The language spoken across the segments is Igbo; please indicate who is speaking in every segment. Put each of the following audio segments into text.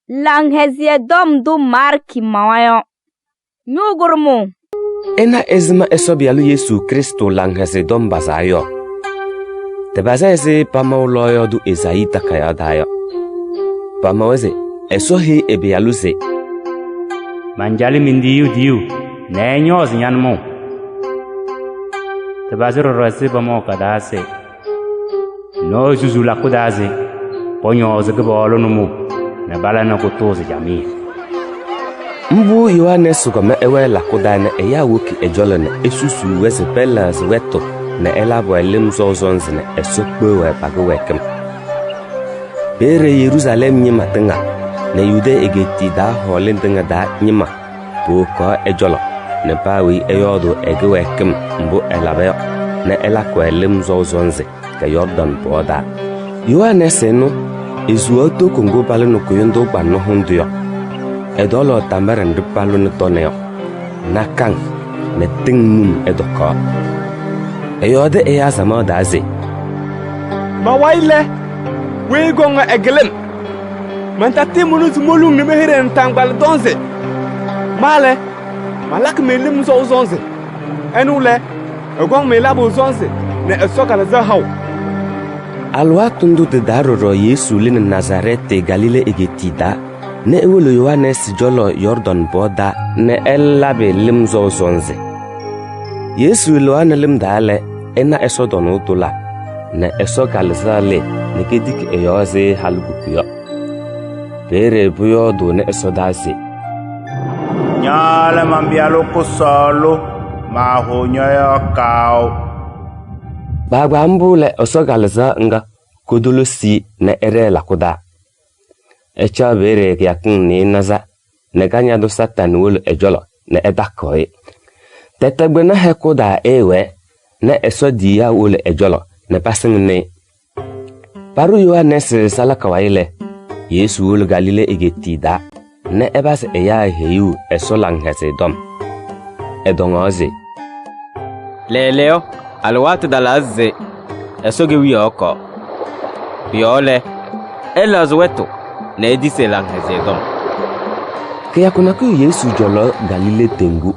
Speaker 1: Langhezie dom du marki mawayo. Nyugurmu.
Speaker 2: Ena ezma esobialu Yesu Kristo langheze dom bazayo. Te bazeze pamauloyo du ezaita kayadayo. Pamaweze esohi ebialuze.
Speaker 3: Manjali mindiu ne nyoz nyanmo. Te bazero rase pamo kadase. No zuzula kudaze. Ponyo zegebolo numu. Na bala na kutoze jamii.
Speaker 2: Mbu Yohanes gome ewe lakudane eya woki ejolene esusu wese pelas weto na elabo elim zozonzine esokpe we bagwekem. Bere Jerusalem nyima tenga na Yude egeti da holin tenga da nyima boko ejolo na pawi eyodo egewekem mbu elabe na elako elim zozonze ka Jordan boda. Yohanes no ezuoto kongo baleno kuyendo bano hundio. Edolo tamaren de palun toneo nakang ne tingnum edoko eyode eya sama daze
Speaker 4: mawaile we gonga egelem mantati munu zumolung ne mehiren tangbal donze male malak melim zo zonze enule egong melabo zonze ne esokala za haw
Speaker 2: alwa tundu de daroro Yesu lin Nazareth Galile egetida ne ewolo Yohanes jolo Jordan boda ne elabe limzo zonze. Yesu loana lim dale ena esodon utula ne esokalzale ne kedik eyoze halbukuyo. Bere buyo do ne esodase.
Speaker 5: Nyala mambialo kusolo mahonyo yakao.
Speaker 2: Bagba mbule esokalza nga kudulusi ne ere lakuda. Echa bere yakin ni naza ne ganya do Satan wul ejolo ne edakoi tetegbena hekoda ewe ne esodi ya wul ejolo ne passing ne paru Yohanes salaka waile Yesu wul Galile egetida ne ebas eya heyu esolang hese dom edongoze
Speaker 6: leleo alwatu dalaze esoge wioko biole elazweto na edise langhezedom
Speaker 2: kaya kuna ku Yesu jolo Galile tengu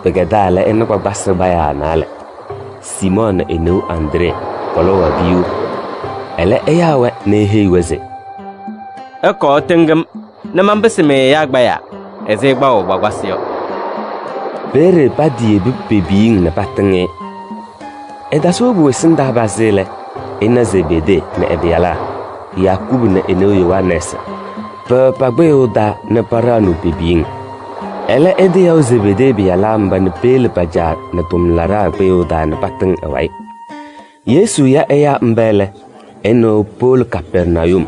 Speaker 2: begedale enokwa basba ya nale Simon enu Andre kolo wabiu ele eyawe ne heiweze
Speaker 6: eko tengem na mambeseme yagba ya ezegba ogbagwasio
Speaker 2: bere badi ebibebiing na patenge edaso bu sinda bazele ena Zebede na ebiala Yakubu na eno Yohanes pagbeoda na paranu bibing ele ede ya Zebede biala mba na pele paja na tumlara beoda na pateng awai Yesu ya eya mbele eno Paul Capernaum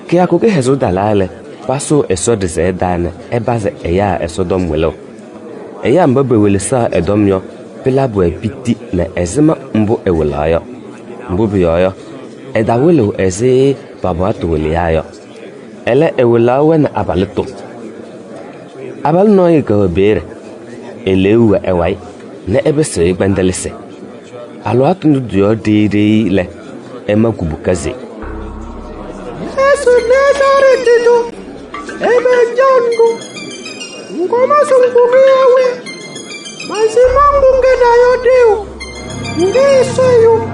Speaker 2: kia koke hezo dalale paso esode zedane ebaze eya esodom welo eya mbabe welesa edomyo pelabo epiti na ezema mbo ewelayo mbo biyoyo edawelo eze babato weliayo ele ewelawe na abalito abal noy go bere elewa ewai na ebese gbandelese alwatu nduyo dede le ema kubukaze
Speaker 4: Yesu Nazaretido ebe jangu ngoma sungumewe masimangu ngedayo deo ngeseyo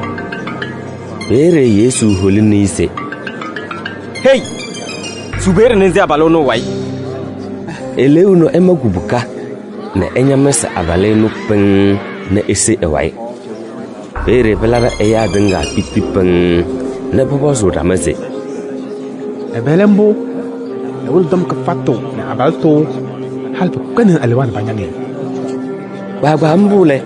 Speaker 2: bere Yesu holinise
Speaker 6: hey subere nenze abalono wai
Speaker 2: eleuno ema kubuka na enyamesa abaleno pen na ese ewai bere belara eya denga pitipen na bobozo damase
Speaker 4: ebelembo ewul dom ka fatto na abalto halba kanin alwan banyange
Speaker 2: baba mbule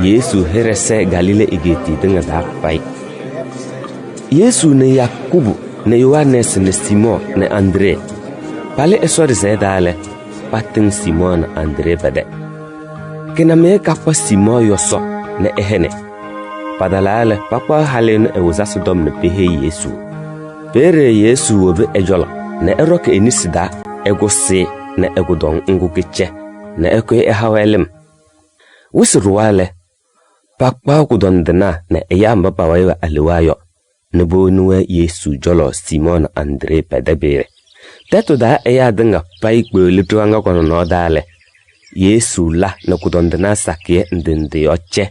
Speaker 2: Yesu herese Galile igeti denga da pai Yesu ne Yakubu ne Yohanes ne Simon ne Andre pale esori zedale patin Simon na Andre bade kena me kapa Simon yoso ne ehene padalale papa halen ewozasu dom ne pehe Yesu bere Yesu wobe ejola ne eroke enisida egose ne egudon ngukiche ne ekoy ehawelem wisruwale pakpa kudondena ne eyamba pawayo aliwayo Nebo nuwe Yesu jolo Simon Andre pedebere tetu da eya dinga pai kpeli tuanga kono no dale Yesu la na kudondana sakie ndende yoche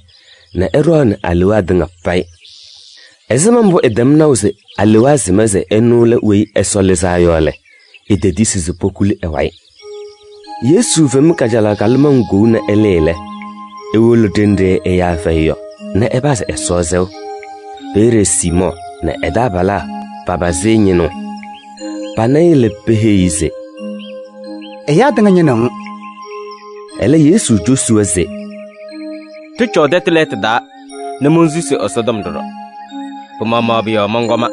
Speaker 2: na eron aliwa dinga pai ezamambo edemna use aliwa zimeze enule wei esoleza yole ededisi zipokuli ewai Yesu vem kajala kalma ngu na elele ewolo dende eya feyo na ebase esozel pere Simon na edabala babaze nyino panaile peheize
Speaker 7: eya dinga nyino
Speaker 2: ele Yesu Joshua ze
Speaker 6: tucho detlet da na munzisi osodom doro puma mabio mongoma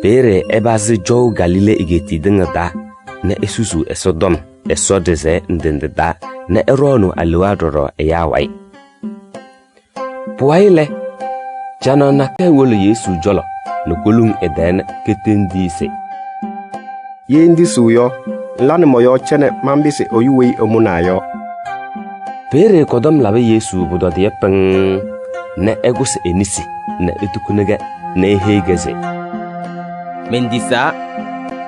Speaker 2: pere ebase jo Galile igeti dinga da na esusu esodom esodeze ndende da na eronu aliwa doro eyawai puaile jana na kewolo Yesu jolo no kulung eden ketendise
Speaker 8: yendi suyo lani moyo chene mambise oyuwei omunayo
Speaker 2: pere kodom labe Yesu budo de peng na egus enisi na etukunega na ehegeze
Speaker 6: mendisa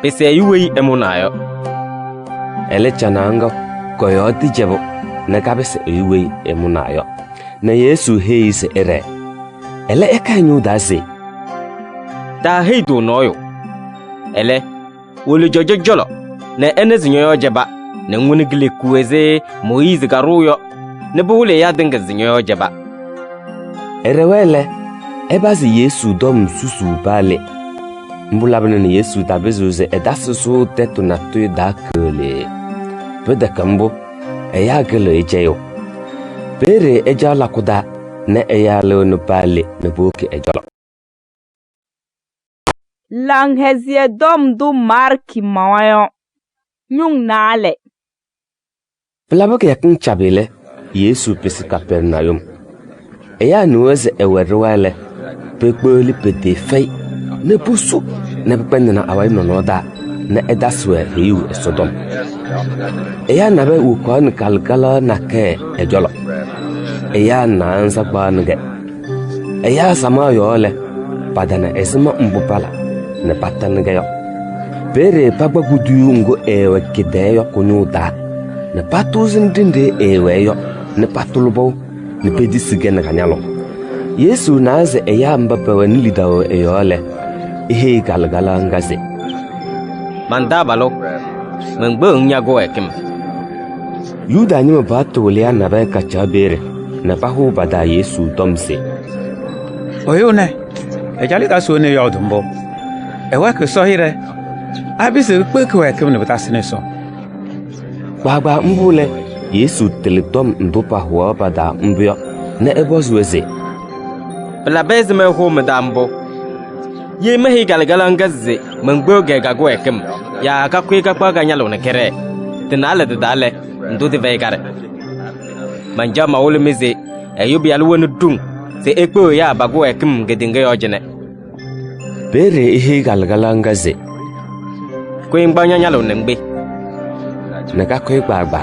Speaker 6: pese yuwei emunayo
Speaker 2: ele chananga koyoti jebo na kabese oyuwei emunayo na Yesu heise ere ele ekanyu daze
Speaker 6: da heido noyo ele wole jojo jolo na enezinyo jeba na nguni gile kuweze Moize garuyo ne bule ya dinga zinyo jeba
Speaker 2: erewele ebazi Yesu dom susu bale mbulabne ni Yesu tabezuze edasusu tetu na tu dakele pede kambo eya gele ejeyo pere ejala kuda na eya le no bale ne boke ejolo
Speaker 1: lang hezie dom du marki mawayo nyung nale
Speaker 2: Plabok yakin chabele Yesu pesi Kapernaum eya nuweze ewerwale pekpoli pete fei ne pusu ne pependena awai nonoda na edaswe hiu esodom eya nabe ukon kalkala na ke ejolo eya na ansa bange eya sama yole padana esma mbupala ne patange yo pere pagba gudu ngo ewe kideyo kunyuda ne patuzin dinde eweyo ne patulbo ne pedisige na kanyalo Yesu naze eya mbape wa nilidawo eyole ihe galgala ngaze
Speaker 6: mandabalo mengbe nyago ekim
Speaker 2: Yuda nyima batulia na ba kachabere na bahu bada Yesu domse
Speaker 7: oyone ejali da so ne yodumbo ewa ke sohire abise kpekwe ekim ne batasine so
Speaker 2: Baba mbule Yesu teletom ndopa huwa bada mbyo na ebozweze
Speaker 6: bla bezme ho medambo ye mehi galgala ngaze mengbe gago ekim ya ka kwe ka kwa nyalo ne kere tinale de dale ndo de vegare manja mawule mize ayubi alwonu dung se ekpo ya bago ekim gedinge yojene
Speaker 2: pere ihe galgala ngaze
Speaker 6: kwe ngbanya nyalo ne mgbe
Speaker 2: na ka kwe gbagba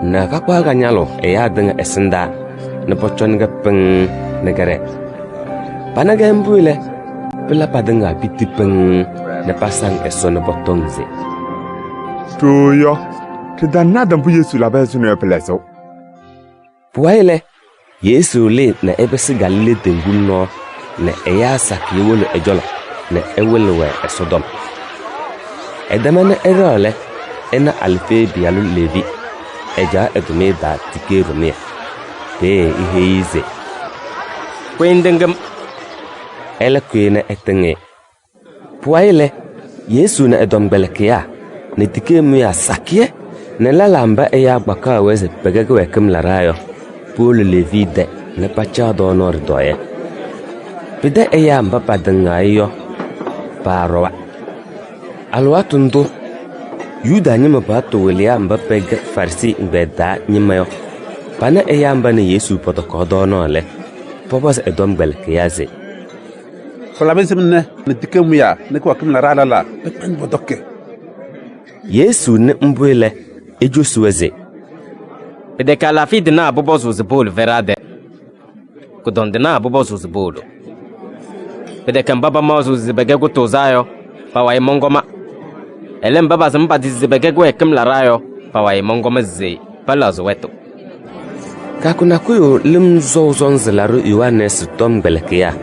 Speaker 2: na ka kwa ganyalo eya dinga esinda na pochon ga peng negare panaga mbule pela padanga pitipeng na pasang eso na botongze
Speaker 4: Tuyo, tidak nada bu Yesu la bezu ne peleso.
Speaker 2: puaile Yesu le na ebesi Galile tenguno na eya sakiwolo ejolo na ewelwe esodom edamana erole ena alfe bialu levi eja edume da tike rumia te ihe ize
Speaker 6: kwendengam
Speaker 2: ele kwene etenge puaile Yesu na edom belkia ne tike mu ya sakie ne lalamba eya gbaka weze pegege wekem larayo polo levi de ne pacha do nor doye pide eya mbapa dengayo parowa alwa tundu Yuda nyima bato welia mbapege farsi mbeda nyimayo pana eya mbane Yesu potokodo no le popos edom belkiaze
Speaker 8: Folabensimne ne dikemuya ne kwa kimla ralala pepen bodoke
Speaker 2: Yesu ne mbwele ejosuweze
Speaker 6: de kala fi de na bobozo zebol verade kudon de na bobozo zebolo de kan baba mazo zebege gotozayo pa wa mongoma Elem baba zamba dizibege gwe kem la rayo pa wa mongo meze pa la zoweto.
Speaker 2: Ka kuna kuyo lim zo zonzelaru Yohanes tom belkia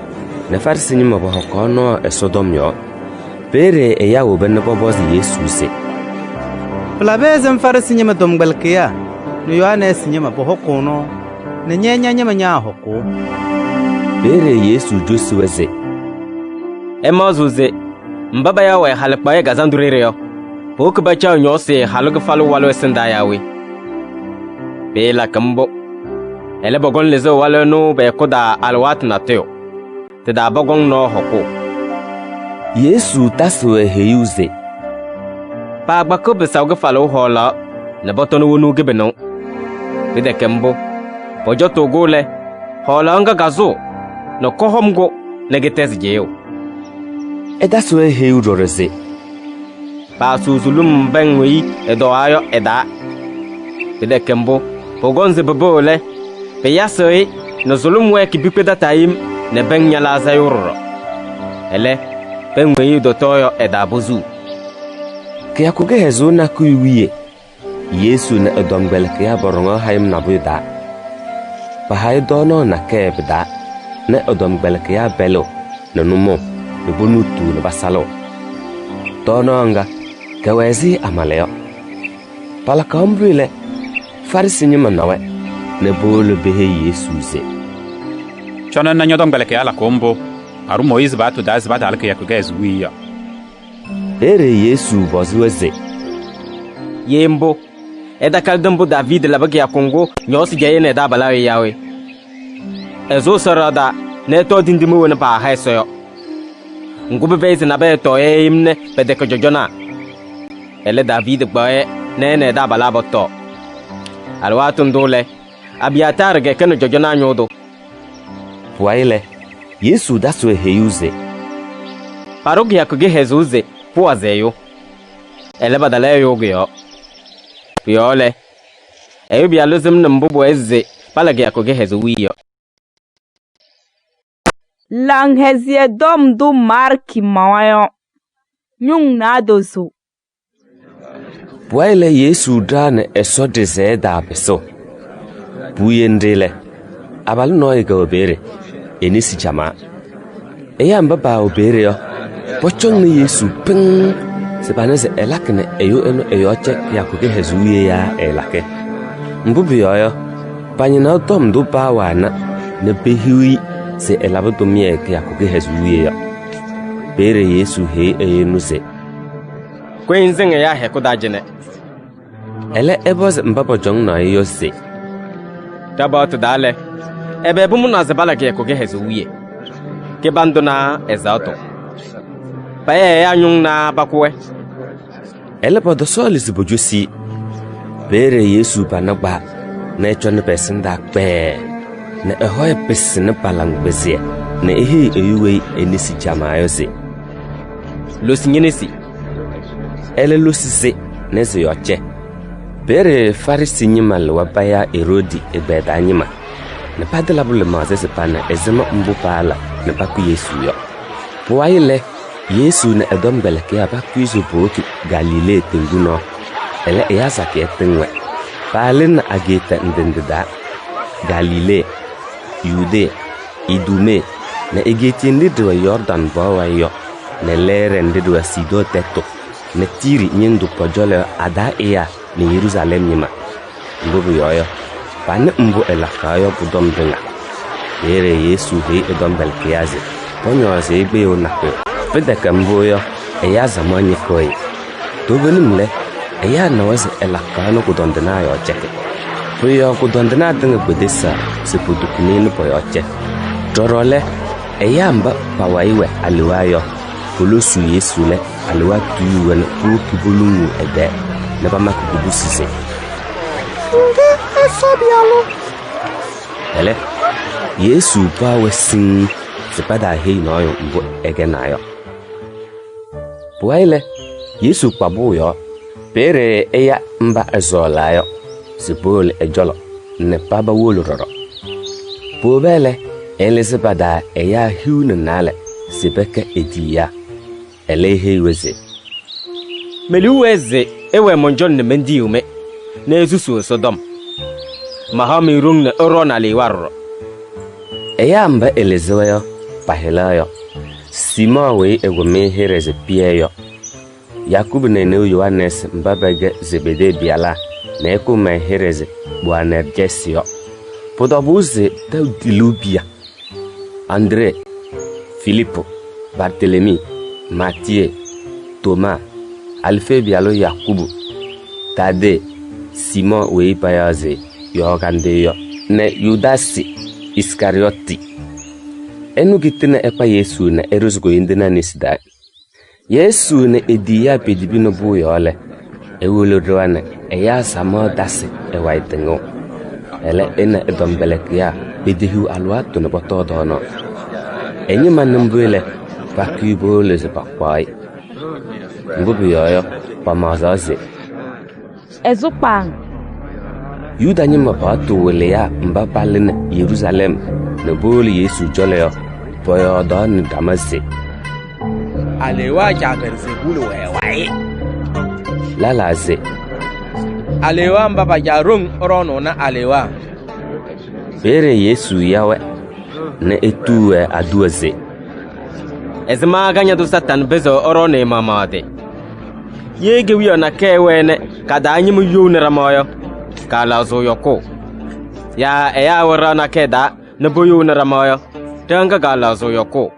Speaker 2: na farsi nyima bo hokono e Sodom yo pere e ya obenne bobozi Yesu se
Speaker 9: Plabezem farsi nyima tom belkia no Yohanes nyima bo hokono ne nyenya nyima nya hoko
Speaker 2: pere Yesu josuweze
Speaker 6: Emozuze mbaba ya wa halakba ya gazandurire yo pok ba cha nyose halugo falu walo senda yawe bela kambo ele bogon lezo walo no be koda alwat na teo te da bogon no hoko
Speaker 2: Yesu taswe heyuze
Speaker 6: pa gba ko be sawgo falu hola na botono wonu gebe no be de kambo bojo to gole hola nga gazo no kohomgo negetes jeo
Speaker 2: edaswe heyuroreze
Speaker 6: pa suzulum benwi edo ayo eda bede kembo pogonze bobole pe yasoi no zulum we ki bipeda taim ne benya la zayurro ele benwi do toyo eda bozu
Speaker 2: ke akuge hezo na kuwiye Yesu na edombel ke aborongo hayim na buda pa hay dono na kebda na edombel ke ya belo na numo ne bonutu na basalo dononga kawezi amaleo pala kambrile farisi nyima nawe ne bolo behe Yesu ze
Speaker 7: chona na nyodom belke ala kombo aru Moiz batu das bata alke yakuges wiya
Speaker 2: ere Yesu bozuweze
Speaker 6: yembo eda kaldambo David labage ya Kongo nyosi jaye ne da balawe yawe ezo sarada ne to dindimu wona ba haiso ngube veze na be to imne bedeko jojona ele David gbae ne da balabo to alwatu ndole abiatar ge keno jojona nyodo
Speaker 2: puaile Yesu daswe heyuze
Speaker 6: parogi yakuge hezuze puazeyo ele badale yogo yole eyo bialuzim nambubo eze palage yakuge hezuwiyo
Speaker 1: lang hezie dom du marki mawayo nyung na dozu
Speaker 2: puaile Yesu drane esode zeda beso buyendele abal noy ga obere enisi chama eyamba ba obere yo pochong ni Yesu ping sebanese elakne eyo eno eyoche yakuge hezuye ya elake mbubi yo panyina dom du bawana ne behiwi se elabdo mie ke yakuge hezuye ya bere Yesu he eyenuse
Speaker 6: kwenzenga ya hekuda jene
Speaker 2: ele ebos mbabo jong na yose
Speaker 6: tabot dale ebe bu muna zabala ke ko gehezu wiye ke bandona ezato paye anyung na bakwe
Speaker 2: ele bodo solis bojusi bere Yesu banagba na echone pesinda pe na ehoye pesine palang bezie na ehi eyuwe enisi jamayose
Speaker 6: losinyinisi
Speaker 2: ele losise nese yoche bere farisi nyima lwa baya Herodi ebeda nyima na padela bule mazese pana ezema mbupala na baku Yesu yo puaile Yesu na edombele ke abaku izo boki Galile tenguno ele eyaza ke tenwe palin ageta ndendeda Galile Yude Idume na egeti ndidwa Jordan bawayo na lere ndidwa Sido teto na tiri nyendu pojole ada eya ni Yerusalem nyima mbubu yoyo pane mbu elakayo budom dinga ere Yesu he edombel kiaze ponyo ze ebe yo nakwe pedeka mbu yo eya zamani koi dobenimle eya nawaze elakano kudondena yo cheke puyo kudondena dinga budesa se pudukuneni poyo che dorole eya mba pawaiwe aliwayo kolosu Yesu le aliwa tuwen ku kibulungu ede na ba makubusise nge esobialo ele Yesu bawe sing sepada hei noyo mbo egenayo puaile Yesu pabuyo pere eya mba ezolayo sibol ejolo ne paba wolororo pobele elizabada eya hiuna nale sibeke ediya ele hei weze
Speaker 6: meliweze ewe monjon ne mendi ume na ezusu Sodom mahami rung ne orona liwarro
Speaker 2: eya mba elezeyo pahelayo Simon we egome hereze piayo Yakubu ne ne Yohanes mbabege Zebede biala na ekuma hereze Boanergesio Podobuze Taudilubia André Philippe Barthélemy Matthieu Thomas Alphe bialo Yakubu Tade Simon we payaze Yogandeyo ne Yudasi Iskarioti enu gitena epa Yesu na erosgo indena nisda Yesu ne ediya pedibino buyole ewolodwane eya samo dasi ewaitengo ele ena edombelekia bedihu alwato ne botodono enyi manambule pakubo leze pakwai mbubiyoyo pamazaze
Speaker 1: Ezupang
Speaker 2: Yuda nyima pato wele ya mbabalene Yerusalem ne boli Yesu joleyo boyo don Damase
Speaker 4: Alewa jagarze bulu wai.
Speaker 2: lalaze
Speaker 4: Alewa mbaba jarung orono na alewa.
Speaker 2: bere Yesu yawe ne etuwe aduaze
Speaker 6: ezma ganya do Satan bezo orone mamade yege wiyo na kewene kada anyim yune ramoyo kala zo yoko ya eya wara na keda ne boyo na ramoyo tanga kala zo yoko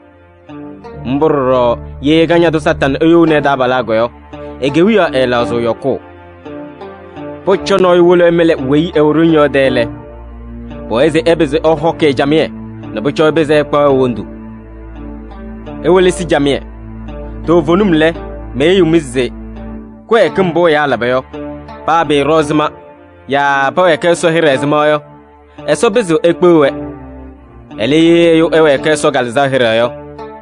Speaker 6: mburo ye ganya do Satan yune da balagoyo ege wiyo ela zo yoko pocho no yulo emele wei eurunyo dele boeze ebeze ohoke jamie na bocho ebeze pa wondu ewele si jamie to vonumle me yumize kwe kumbo ya labayo pa be rozma ya pa ke so hirezma yo eso bezo ekpewe ele yo ewe ke so galza hirayo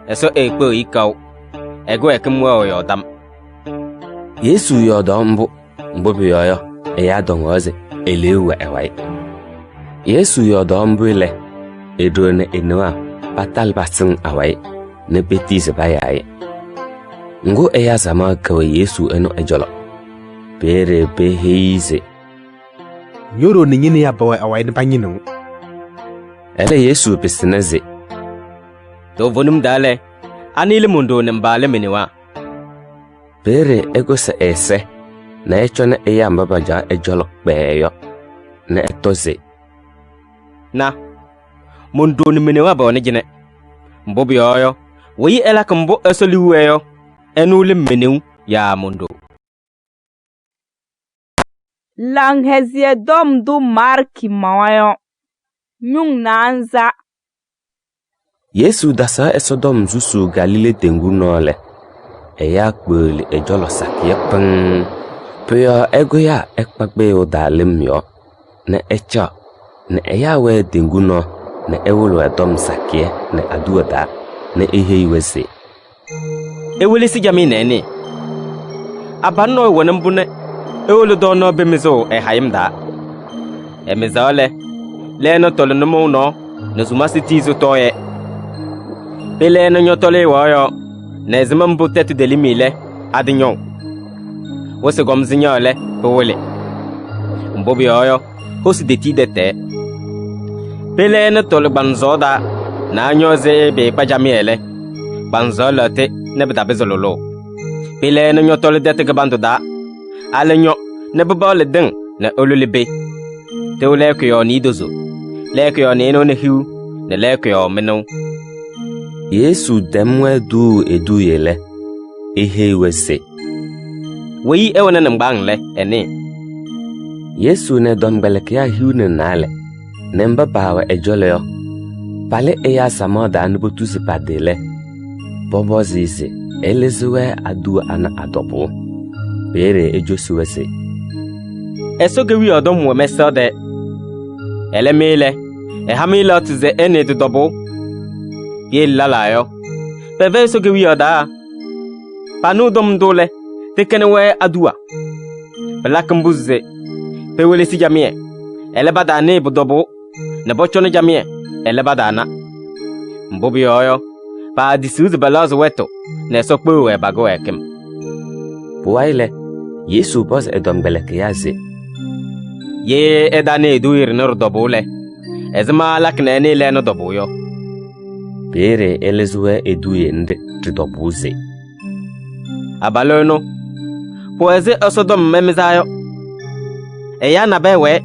Speaker 6: eso ekpe ikaw ego ekemwa yo dam
Speaker 2: Yesu yodombu mbobiyoyo eya dongoze elewe ewai Yesu yodombu ile edone enwa patal basing awai ne betise bayaye ngo eya sama kawe Yesu eno ejolo bere beheize
Speaker 10: Yoro ni nyine ya bawa awai ne banyinu
Speaker 2: ele Yesu pisinaze
Speaker 6: to vonum dale anile mundo ne mbale meniwa
Speaker 2: bere egosa ese na echone eya mbabaja ejolo beyo na etoze
Speaker 6: na mundo ne meniwa ba ne jine mbobiyoyo wi ela kambo esoliweyo enule meniu ya mundo
Speaker 1: Langhezie dom du marki mawayo nyung nanza
Speaker 2: Yesu dasa esodom zusu Galile tengu nole eya kpele ejolo sakie peng peyo egoya ekpagbe odalim yo ne echa ne eya we tengu no ne ewolo edom sakie ne aduoda ne ehe iwese
Speaker 6: ewele si jami nene abanno wonambune ewele dono bemizo hayimda emizole leno tolnumo no nzumasi tizo toye peleno nyotole woyo nezimambu tetu delimile adinyo wose gomzinyole powole mbobi yoyo hosi deti dete peleno tol banzoda na nyoze be pajamiele banzolote ne bida bezololo peleno nyotole dete gabandoda alenyo ne bobole den ne olulibe tewle ko ni dozo leko yo ne no ne hiu ne leko yo meno
Speaker 2: Yesu demwe du edu yele ehe iwese
Speaker 6: wi ewona ne mbangle ene
Speaker 2: Yesu ne dombelekia hiu ne nale ne mbabawa ejole yo pale eya samoda nubutu sipadele bobo zizi elezuwe adu ana adobu bere ejosuwese
Speaker 6: esoge wi odom wo mesode elemele ehamile otize ene dobo ye lalayo peve esoge wi oda panu dom dole tekenwe adua blakambuze pewele si jamie elebada ne bodobo ne bochono jamie elebadana mbobi yoyo pa disuz balaz weto ne sokpo we bago ekem
Speaker 2: Puwaile, Yesu bos edom beleke yaze.
Speaker 6: Ye edane duir nur dobule. Ezma lakne ne le no dobuyo.
Speaker 2: Pere elezwe eduye nde tridobuze.
Speaker 6: Abalono. Poeze osodom memizayo. Eya na bewe,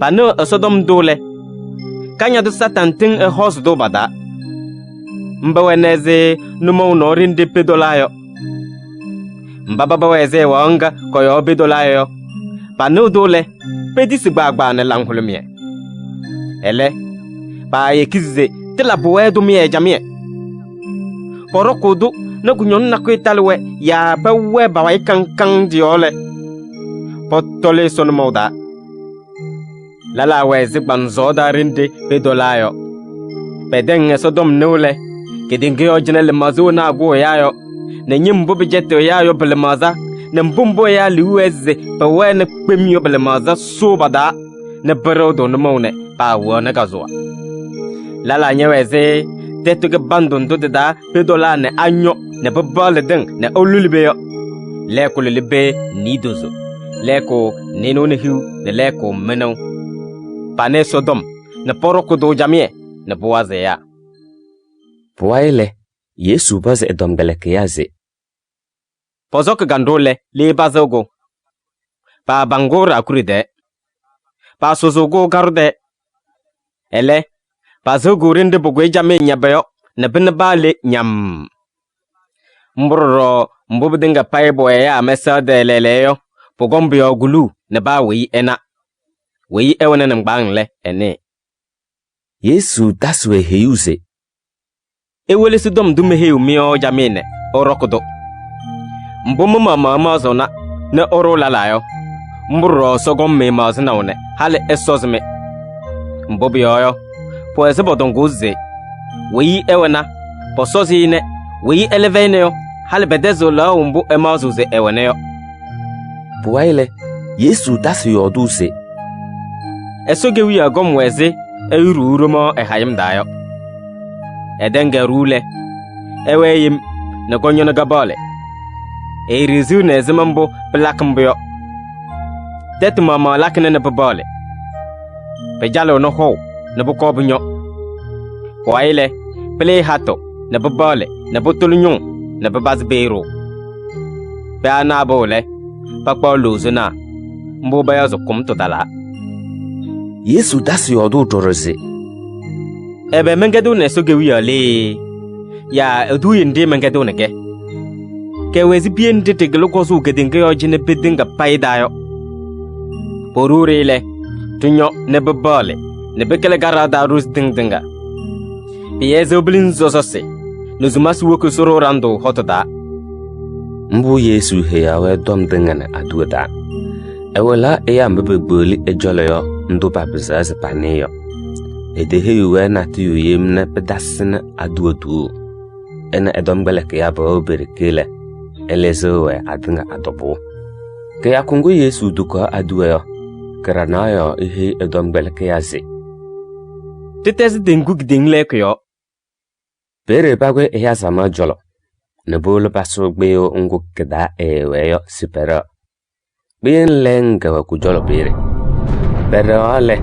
Speaker 6: pano osodom dole. Kanya du satan ting e hos do bada. Mbaweneze numo norin de pedolayo. Mbabaweze wanga koyo bedolayo. Pano dole, pedisi gbagba ne langhulumie. Ele, pa yekize, tila boe du mie jamie. Porokudu, na kunyon na kuitalwe, ya pewe bawai kankang diole. Potole son moda. Lala wezi banzoda rinde pedolayo. Pedeng sodom nule, kedingeo jinele mazu na guo yayo. Ne nyimbo bijete yayo belemaza, ne mbumbo ya liweze, pewe ne kwemyo belemaza sobada, ne berodo nemone. Pa wona gazwa lala nyeweze tetuge bandon do da pedola ne anyo ne babale den ne olulibe yo leko libe ni dozo leko neno ne hiu ne leko meno pane sodom ne poroko do jamie ne boaze ya
Speaker 2: Puwaile, Yesu bos edom beleke yaze.
Speaker 6: Pozok gandole le bazogo pa bangora kuride pa sozogo garude ele bazogo rinde bogwe jame nyabeyo ne binbale nyam mbroro mbubdinga paibo ya mesa de leleyo pogombio gulu ne ba wi ena wi ewene ne ngbangle ene
Speaker 2: Yesu daswe heyuze.
Speaker 6: Ewele sidom dume heu mio jamine orokodo mbomo mama zona ne oro lalayo mburo sogom me mazna one hale esozme mbobi yoyo po ezebodon guze wi ewena posozi ne wi eleveneyo hale bedezo la umbu emazuze eweneyo
Speaker 2: Puwaile, Yesu daswe yoduse.
Speaker 6: Esoge wi agom weze eyururumo ehayim dayo edenge rule eweyim ne gonyo gabale erizu ne zemambo plakmbyo det mama lakne ne babale pejalo no ho ne bukobnyo waile ple hato ne babale ne botulnyo ne babazbero bana bole pakpa luzuna mbo bayazo kumto dala
Speaker 2: Yesu daswe yodu doroze.
Speaker 6: Ebe mengedu ne soge wi ale ya edu yinde mengedu ne ke wezi bien de tegelo kosu gedinge yo jine bedinga paidayo porurele tunyo ne bebale ne bekele garada rus dingdinga piyezo blin zosose nuzumas woku soro rando hotoda
Speaker 2: Mbu Yesu heyawe dom dingane aduda. Ewela eya mbebegboli ejoloyo ndo babizaze paneyo. Edeheyuwe na tiyu yemne pedasine aduodu. Ena edom beleke ya ba oberikele. Elezowe adinga adobo. Ke ya kungu Yesu duko aduweyo. Keranayo ihe edom beleke ya zi.
Speaker 6: Titezi dingu gidingle yo.
Speaker 2: Pere bagwe eya zama jolo. Nebolo baso gbeyo ungu keda eweyo sipero. Bien lenga wa kujolo pere. Pero ale.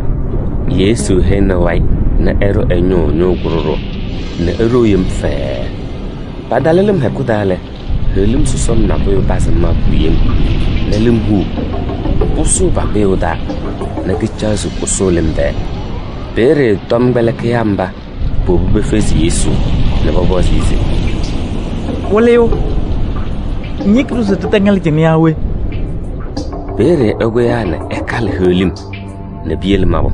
Speaker 2: Yesu hena wai na ero enyo gururo na ero yemfe padalelem hekudale helim susom na boyo basma buyem nelim hu usu ba beoda na kichazu usolem de pere tombele kiyamba bobu be fezi Yesu na bobo zizi
Speaker 11: woleo nyikru se tutangal jemiawe
Speaker 2: pere ogoyane ekal helim na biel mabo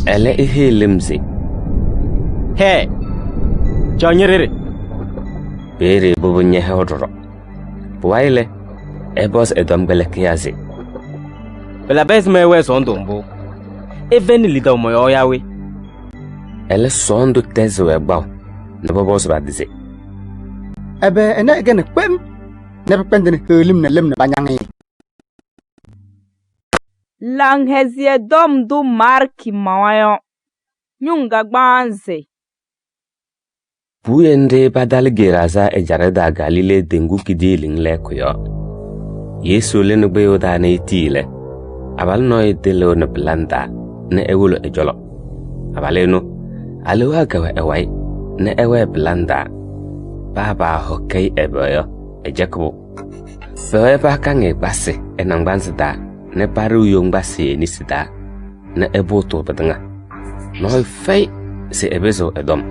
Speaker 2: ele ihe limzi
Speaker 6: he chonyerere
Speaker 2: pere bobo nyehe odoro Puwaile ebos edom gelekiazi
Speaker 6: bela bezme we sondombo even lida moyo yawe
Speaker 2: ele sondo tezo egbaw na bobo so badize
Speaker 12: ebe ene gene kwem ne pendene helim na lem na banyangi
Speaker 1: Lang hezie dom du marki mawayo. Nyunga gbanze.
Speaker 2: Puyende badal geraza ejareda Galile dengu kidiling lekuyo. Yesu le no gbe da na itile abal no idelo no blanda na ewulo ejolo abaleno alewa gawe ewai na ewe blanda baba hokai ebeyo ejakobo bewe ba kange base enangbanzida ne paru yung base ni sida na eboto badanga no fei se ebezo edom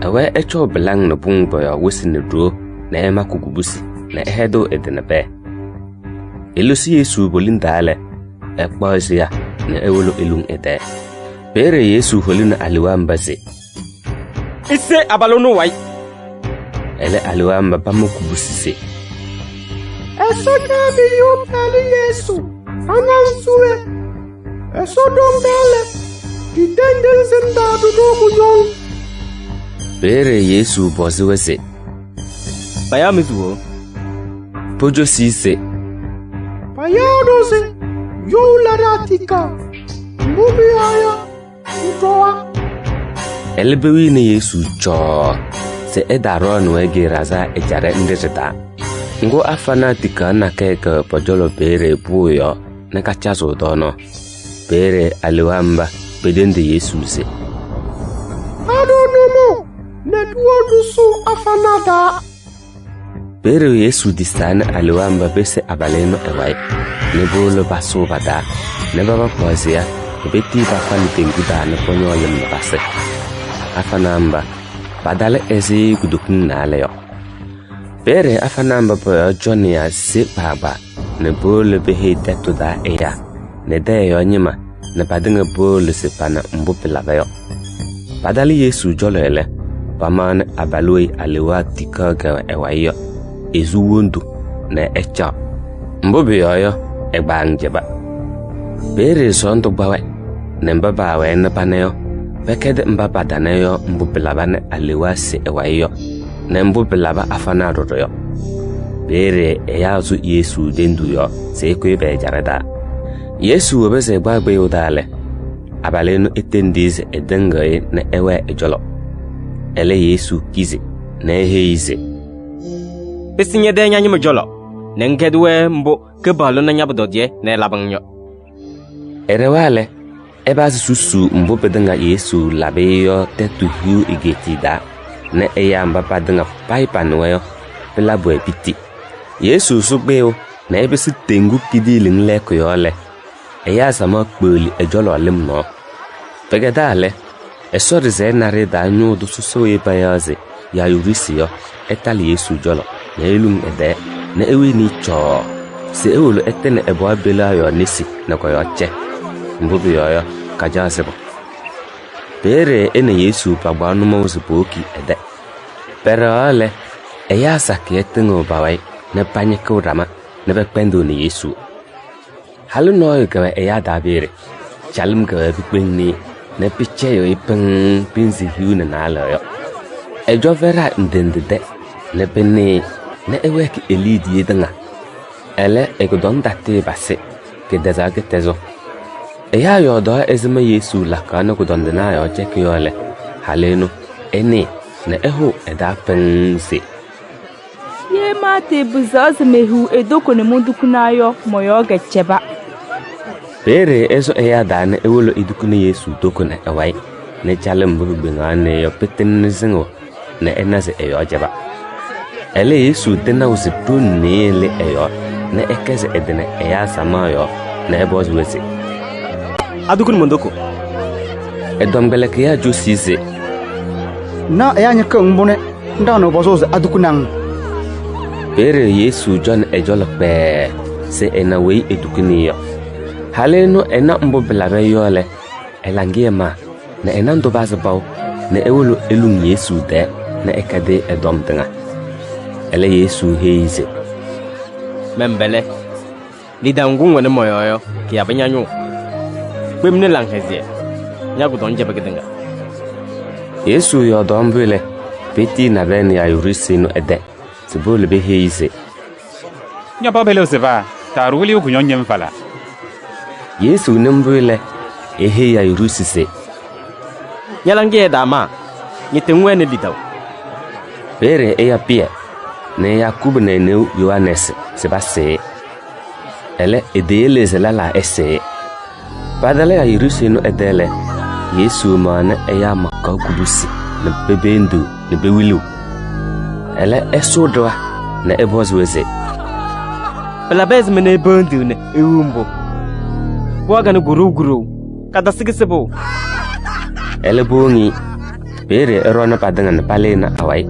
Speaker 2: awe echo belang no bungboyo wusine dro na ema kugubusi na ehedo edenabe elusi Yesu bolindale ekpoisia na ewolo elung ede pere Yesu holina aliwamba se
Speaker 6: ise abalono wai
Speaker 2: ele aliwamba bamukubusi se
Speaker 13: eso nabi yom tali Yesu anansue eso dombele ditendel senda dudoku yong
Speaker 2: pere Yesu boziwese
Speaker 6: bayamizuo
Speaker 2: pojo sise
Speaker 13: payadose yo laratika mbubi aya utoa
Speaker 2: elbewi ne Yesu cho se edaron wege raza ejare ndezeta ngo afana tika na keke pojolo pere buyo na kachazo dono pere aliwamba bedende Yesu se
Speaker 13: adonomo ne duodusu afanada
Speaker 2: pere Yesu disana aliwamba bese abaleno ewai ne bolo baso bada ne baba kwazia beti bafani tenguda ne ponyole mbase afanamba badale ezi gudukun na leyo pere afanamba po Johnny ya se baba ne bolo behe teto da eya ne deyo nyima ne badinga bolo se pana mbupila bayo badali Yesu jolo ele pamane abaloi aliwa tikaga ewayo ezuwundu na echa mbobe yoyo egbangjeba pere sonto bawe ne mbaba we ne paneyo bekede mbaba daneyo mbupila ne aliwa se ewayo ne mbupila afana royo pere eyazu Yesu denduyo se kwebe jarada Yesu obese gbagbe udale abaleno etendize edengaye na ewe ejolo ele Yesu kize na eheize
Speaker 6: besinye de nyanyi jolo ne ngedwe mbo kebalo na nyabododie na labangyo
Speaker 2: erewale eba susu mbo bedanga Yesu labeyo tetuhu igetida na eyamba padanga paipa noyo pelabo epiti Yesu sugbeo na ebesi tengu kidilin leko yole eya sama kpoli ejolo limno pegedale esorize nare da nyudu susowe bayaze ya yurisiyo etali Yesu jolo na elum ede na ewe ni cho se ewolo etene ebo abela yo nisi na koyoche mbubu yoyo kajasebo pere ene Yesu pagbanu mawzuboki ede perale eya saketengo bawai na panyeko rama na bekpendo ni Yesu halu noy gawe eya dabere chalum gawe bikwenni na piche yo ipeng pinzi hiu na nalo ejo vera ndendede na bene na eweki elidi yedanga ele egodon date base ke dezage tezo eya yo do ezema Yesu la kana godon na yo cheke yole haleno ene na eho eda pense
Speaker 1: ye mate buzaz mehu edoko ne mundukunayo moyo gecheba
Speaker 2: pere eso eya dana ewolo idukune Yesu dokuna ewai ne chalem bubingane yo peten zingo na enaze eyo jeba ele Yesu tena usipune le eyo na ekeze edene eya samayo na eboz wese
Speaker 6: adukun mondoko
Speaker 2: edombele ke ya jusise
Speaker 12: na eya nyaka mbone ndano bozoze adukunang
Speaker 2: pere Yesu John ejolo pe se ena wei edukuniyo haleno ena mbo belabe yole elangiema na ena ndo bazabau na ewolo elum Yesu de na ekade edom tenga ele Yesu heize
Speaker 6: membele lidangungwe ne moyoyo ki abanyanyu kwemne langhezie nyago donje bagedenga
Speaker 2: Yesu yo dombele peti na ben ya yurisino ede sibole be heize
Speaker 7: nya babelo seba taruli ukunyonya mfala
Speaker 2: Yesu nembele ehe ya yurusise
Speaker 6: nyalange dama nyitengwe ne lidaw
Speaker 2: pere eya pia ne Yakubu ne ne Yohanes sebase ele edele zelala ese padale ya irusino edele Yesu mana eya maka kubusi na bebendu na bewilu ele esodwa na ebozweze
Speaker 6: bela bez mene bendu ne ewumbo waga ne guru kada sigisebo
Speaker 2: ele bongi bere erona padanga na palena awai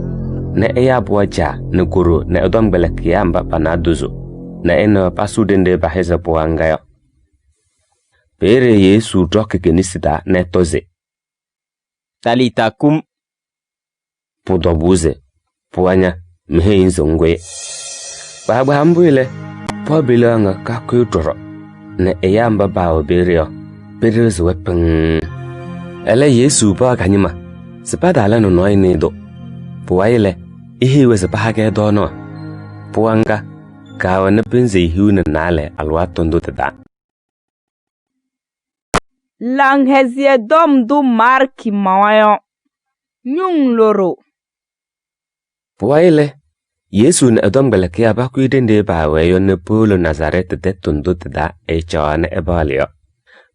Speaker 2: na eya boja na guru na odom belakiamba panaduzo na eno pasudende baheza poangayo bere Yesu droke genisida na toze
Speaker 6: talita kum
Speaker 2: pudobuze puanya mheinzo ngwe baba ambuile pobilanga kakutoro na eyamba bawo berio berezo wepen ele Yesu ba ganyima sepadala no noine do puaile ihe weze bahage do no puanga kawana penze hiuna nale alwatondo tada
Speaker 1: Langhezie dom du marki mawayo nyung loro
Speaker 2: puaile Yesu na adom galakia ba kuidende ba weyo ne polo Nazaret de tondo tada echane ebalio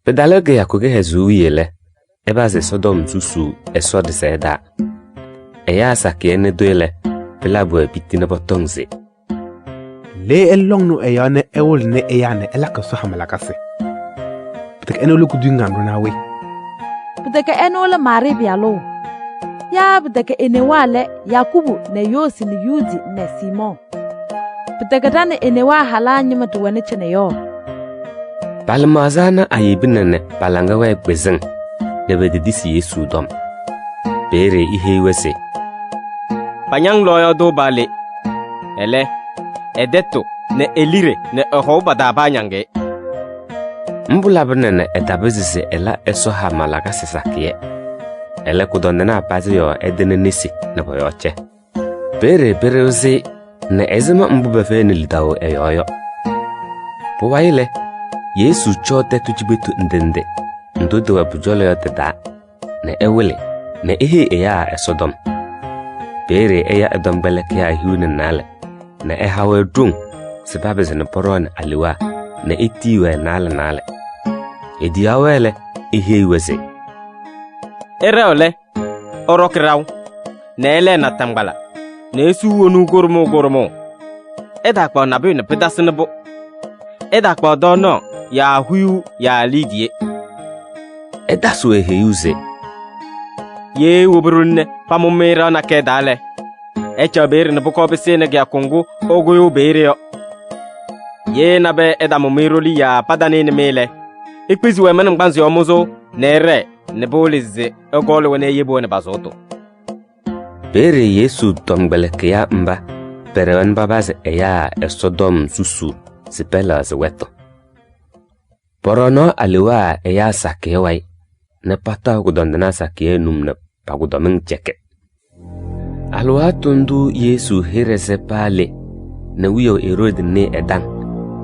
Speaker 2: pedaloge yakuge hezu yele ebaze Sodom susu eso de seda eya sakiene doile pelabwe bitina botongze
Speaker 10: le elong no eyane ewol ne eyane elaka so hamalakase ptek enolo kudunga nawe
Speaker 14: ptek enola mari bialo ya ptek enewale Yakubu ne Yosi ne Yudi ne Simon ptek dane enewa halanya matuwane chene yo
Speaker 2: palmazana ayibinene palanga we kwezeng debe disi Yesu dom bere ihe wese
Speaker 6: panyang loyo do bale ele edeto ne elire ne ohoba da banyange
Speaker 2: mbula benene etabezise ela eso ha malaga sesakie ele kudondena apazio edene nisi ne boyoche bere ozi ne ezema mbube fe ne lidao eyoyo puwaile Yesu chote tujibetu ndende ndodo wabujole yote da ne ewele ne ihe eya esodom bere eya edom beleke ya hiune nale ne ehawe dung sebabe ne poron aliwa ne itiwe nale ediawele ihe iweze
Speaker 6: ereole orokraw ne ele na tambala ne su wonu gormo eda kwa na be ne pedasnebo eda kwa dono ya huyu ya lidie
Speaker 2: eda so ehe uze
Speaker 6: ye wobrunne pamumira na kedale echa bere ne boko besene gya kongo ogoyo bere ye na be eda mumiroli ya padane ne mele ikpizi we men ngbanzi omuzo nere ne bolize ogole wona yebo ne bazoto
Speaker 2: bere Yesu tombeleke ya mba perewan babaze eya esodom susu sipela zeweto porono aliwa eya sakewai ne pata gudondena sake numne pagudomeng cheke alwa tundu Yesu hirese pale ne wiyo Herod ne edan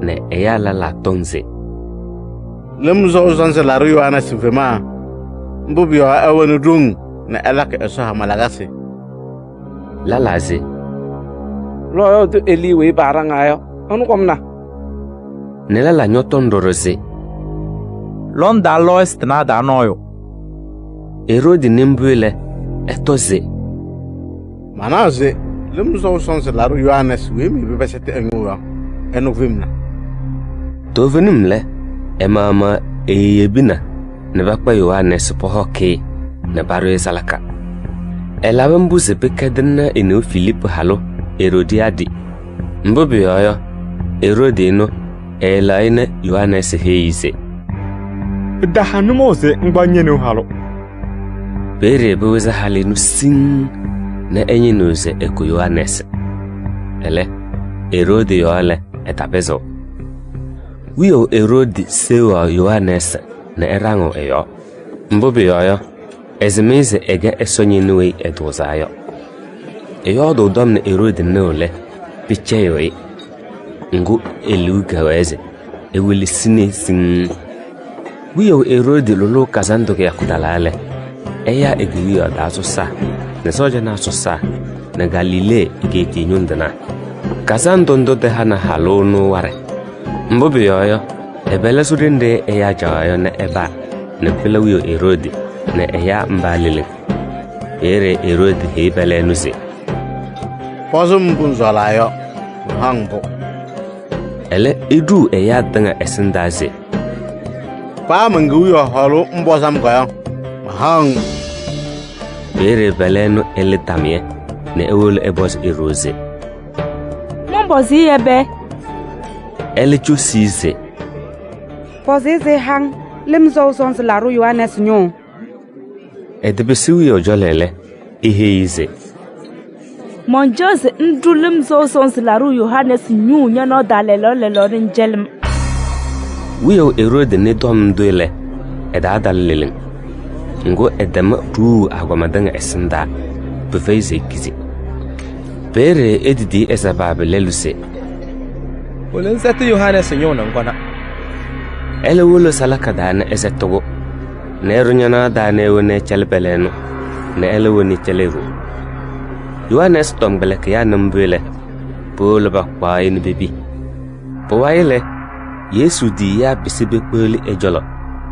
Speaker 2: ne eya la tonze
Speaker 5: lemzo zonze la riyo ana sivema mbubyo awenu dung na elaka eso hamalagase
Speaker 2: lalaze
Speaker 4: loyo to eliwe barangayo onu komna
Speaker 2: ne la nyotondoroze
Speaker 11: londa loest na da noyo
Speaker 2: Herod nimbule etoze
Speaker 5: manaze lemzo zonze la riyo ana siwemi bebesete enguwa enovimna
Speaker 2: tovenimle emama eyebina ne bakpa Yohanes pohoke ne baro salaka elabambuze bekedna eno Philip halo Herodiadi mbobe yoyo Herodino elaine Yohanes heize
Speaker 4: dahanumoze ngbanyene halo
Speaker 2: bere beweza halinu sing na enyinuze eko Yohanes ele Herode yoale etabezo wiyo Herodi sewa Yohanes na erango eyo mbobe yoyo ezemeze ege esonyinuwe edozayo eyo do dom na Herodi nole picheyo ngu eluga weze ewili sine sing wiyo Herodi lolo kazando ke yakudalale eya egiwi adasosa ne soja na sosa na Galile ige tinyundana kazando ndo de hana halono ware Mbobi yoyo ebele sudende eya jayo na eba na pelawiyo Herode na eya mbalile. Ere Herode hebele nusi.
Speaker 5: Pozum bunzola yo hangbo.
Speaker 2: Ele idu eya danga esindaze.
Speaker 5: Pa mangu yo holo mbosam goyo. Hang.
Speaker 2: Ere beleno ele tamie na ewolo ebos Herode.
Speaker 1: Mombozi ebe.
Speaker 2: Ele chusize.
Speaker 15: Pozize hang limzo sons la ru Yohanes nyo.
Speaker 2: Edebesiwi yo jolele ihe ize.
Speaker 1: Monjose ndu limzo sons la ru Yohanes nyu nyano dalelo lelo njelm.
Speaker 2: Wiyo Herode ne dom doile eda dalilin. Ngo edema ru agwamadanga esinda befeize kizi. Pere edidi esababe leluse.
Speaker 11: Wolin sati Yohanes nyo na ngwana.
Speaker 2: Ele wolo salaka dana ezetogo. Neru nyana dana wone chelbeleno. Ne ele woni cheleru. Yohanes tombeleke ya nambele. Polo bakwa in bibi. Powaile Yesu di ya bisibe kweli ejolo.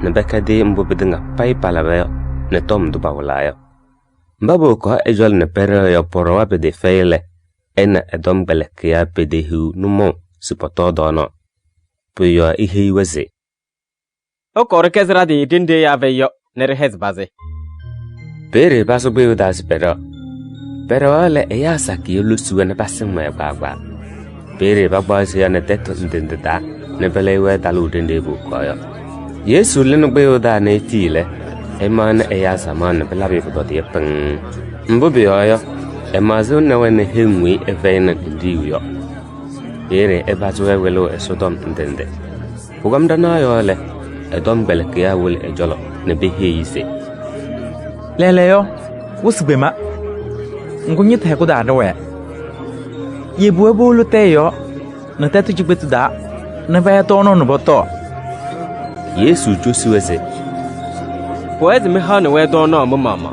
Speaker 2: Ne bekade mbobedinga pai palabeyo ne tom du bawlayo. Mbabo ko ejol ne pere yo poro abede feile. Ena edom beleke ya pedehu numo sipoto dono. Puyo ihe iweze.
Speaker 6: Okor kezra di dinde ya veyo nere hezbaze.
Speaker 2: Pere baso beo das pero. Pero ale eya saki yolusu na basing me gbagba. Pere bagbaze ya ne teto ndendeda ne belewe dalu dinde bu koyo. Yesu lenu beo da ne tile. Eman eya zaman belabe bu dodi peng. Mbobi yo emazo na wene hemwi evena ndiyo. Pere ebazo welo esodom ndende. Pugamda na yo le edom beleke ya wul ejolo ne behe yise.
Speaker 11: Lele yo wusbema ngunyi te ko da we ye buebo lu te yo na tetu jibetu da na ba to no boto.
Speaker 2: Yesu josuweze
Speaker 6: Poez me ha no we do no mama.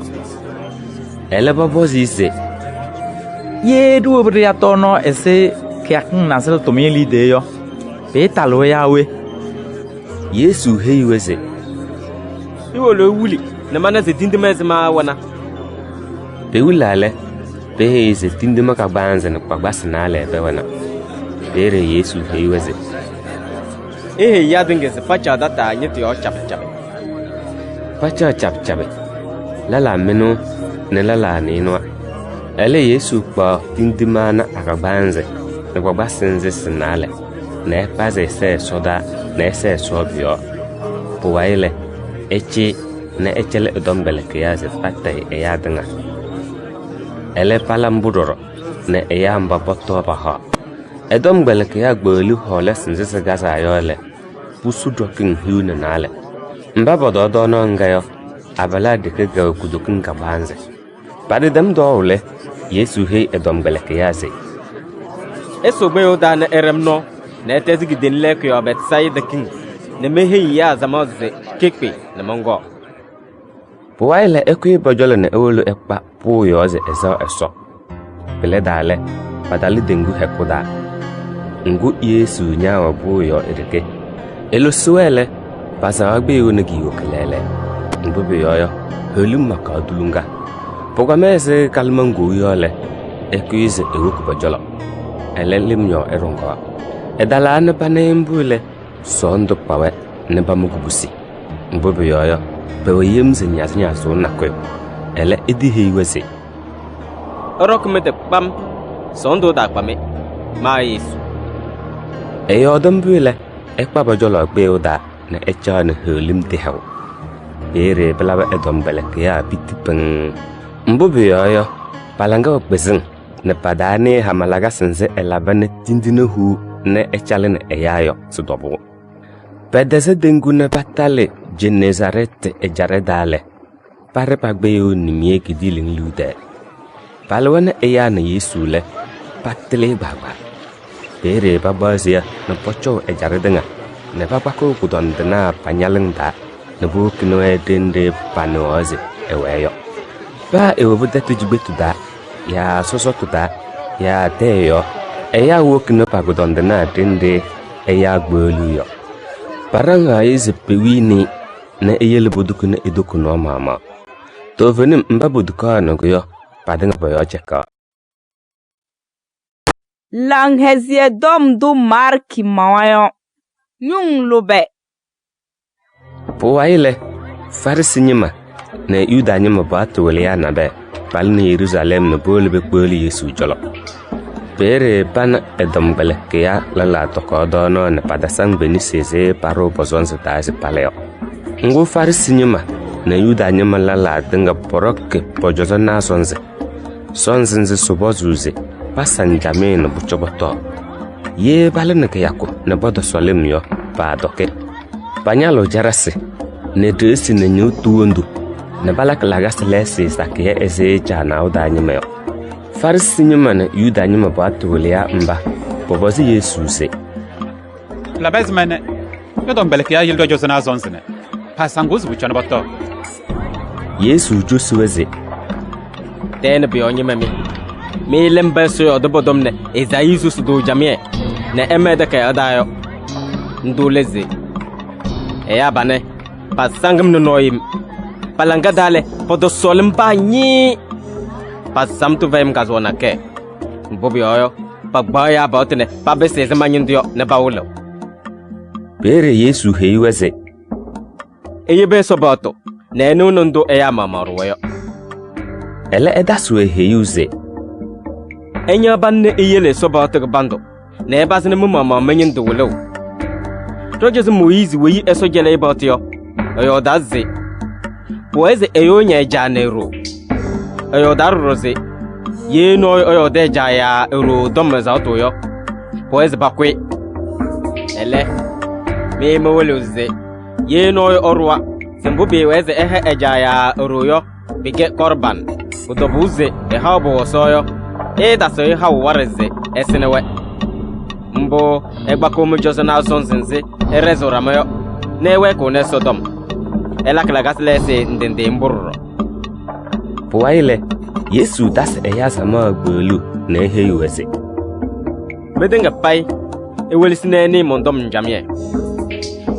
Speaker 2: Ele babozi ise
Speaker 11: ye du obre ya to no ese kyak nasel to mi li de yo be talo ya we.
Speaker 2: Yesu heiweze.
Speaker 6: Iwolo wuli na mana ze tindima zema wana.
Speaker 2: Be wulale be heize tindima ka banze na kwagbasa na ale be wana. Bere Yesu heiweze.
Speaker 6: Ya dinge se pacha data nyeti yo chap.
Speaker 2: Pacha chap. Lala meno ne lala nino. Ele Yesu kwa tindima na akabanze na kwagbasa nze sinale. Ne paze se soda na ese sobio. Puwaile echi na echele edombele kiyaze patay eyadanga. Ele palambudoro na eyamba boto baha. Edombele kiya gbolu hole sinzese gaza ayole. Pusu dokin hiu na nale. Mbaba dono ngayo abala deke gawo kudokin kabanze. Padi dem doole Yesu hei edombele kiyaze.
Speaker 6: Eso gbe da na eremno na etezigi den lek yo bet sai the king ne mehi ya zamaze kekpe na mongo.
Speaker 2: Puwaile ekwe bojolo na ewolo ekpa pu yoze eso. Bele dale padali dengu hekuda. Ngu Yesu nyawa bu yo edeke. Elo suele pasawa gbe yo negi yo kelele. Ngu be yo holum maka dulunga. Pogamese kalmangu yo le ekwize ewoku bojolo. Ele limnyo erongo. Edala ne panembule sondo pawe ne bamugubusi. Mbobe yoyo bewe yemze nyaznya zo nakwe. Ele edi heiweze.
Speaker 6: Orok mete pam sondo da pame ma Yesu.
Speaker 2: Eyo dombule ekpa bajolo gbe oda na echa ne holim te hawo. Bere belawe edombele ya bitipeng. Mbobe yoyo palanga okbezin ne padane hamalaga senze elabane tindine hu ne echalen eyayo sudobo. Pedese dengune batale Genezarete ejaredale. Pare pagbeyo nimie kidiling lude. Palwana eyana Yesule patele baba. Pere babazia na pocho ejaredenga. Ne babako kudondena panyalengda. Ne bukino edende panoze eweyo. Ba ewobuda tujibetu da. Ya soso tuda. Ya teyo. Eya wokino pagudondena dende eya gbolu yo paranga ize pewini na eyele boduku na edoku no mama to venim mba boduku no yo padinga boyo cheka
Speaker 1: lang hezie dom du marki mawayo nyung lube
Speaker 2: po waile farisi nyima na yuda nyima ba to waliya na be bal ni Jerusalem na bolbe gboli Yesu jolo bere ban edom bele kya la to ko do no na padasang beni seze paro bozon se taise paleo ngu farisi nyima na yuda nyima la dinga porok pojozo na sonze subozuze pasan jameen buchoboto ye balene ke yako na bodo solem yo ba doke banyalo jarase ne dresi ne nyu tuondu ne balak lagas lesi sakke ese chana udanye meyo farisi nyima na yuda nyima ba tulia mba bobozi Yesu se
Speaker 7: la bezmene yo don belke ya yildo josana zonzene pasangus buchana boto
Speaker 2: Yesu jusuweze
Speaker 6: den bionye memi mi lembe so do bodomne ezaisu do jamie ne emede ka adayo nduleze eya bane pasangam no noyim palanga dale podo solim banyi pasam tu vem gazona ke bobi oyo pagbaya bautene pabese zemanyindo ne bawulo
Speaker 2: bere Yesu heiweze
Speaker 6: eyebe so bato ne nundo eya mamaruyo
Speaker 2: ele edaswe heiuze enya banne eyele so bato bando ne basne mu mama menyindo wulo Rojes Moise we eso gele batio ayo daze poeze eyo nya janero ayo darroze ye no ayo de jaya ero dom za to yo poeze bakwe ele me mo woluze ye no orwa sembu be weze ehe ejaya ero yo bige korban udobuze e habo soyo e da so ha wareze esenewe mbo egbako mu josana sonsense erezora mayo newe ko ne sodom elakla gaslese ndende mburro powaile Yesu das eyasa ma gbolu na ehe yuwese
Speaker 6: medenga pai ewelisine ni mondom njamie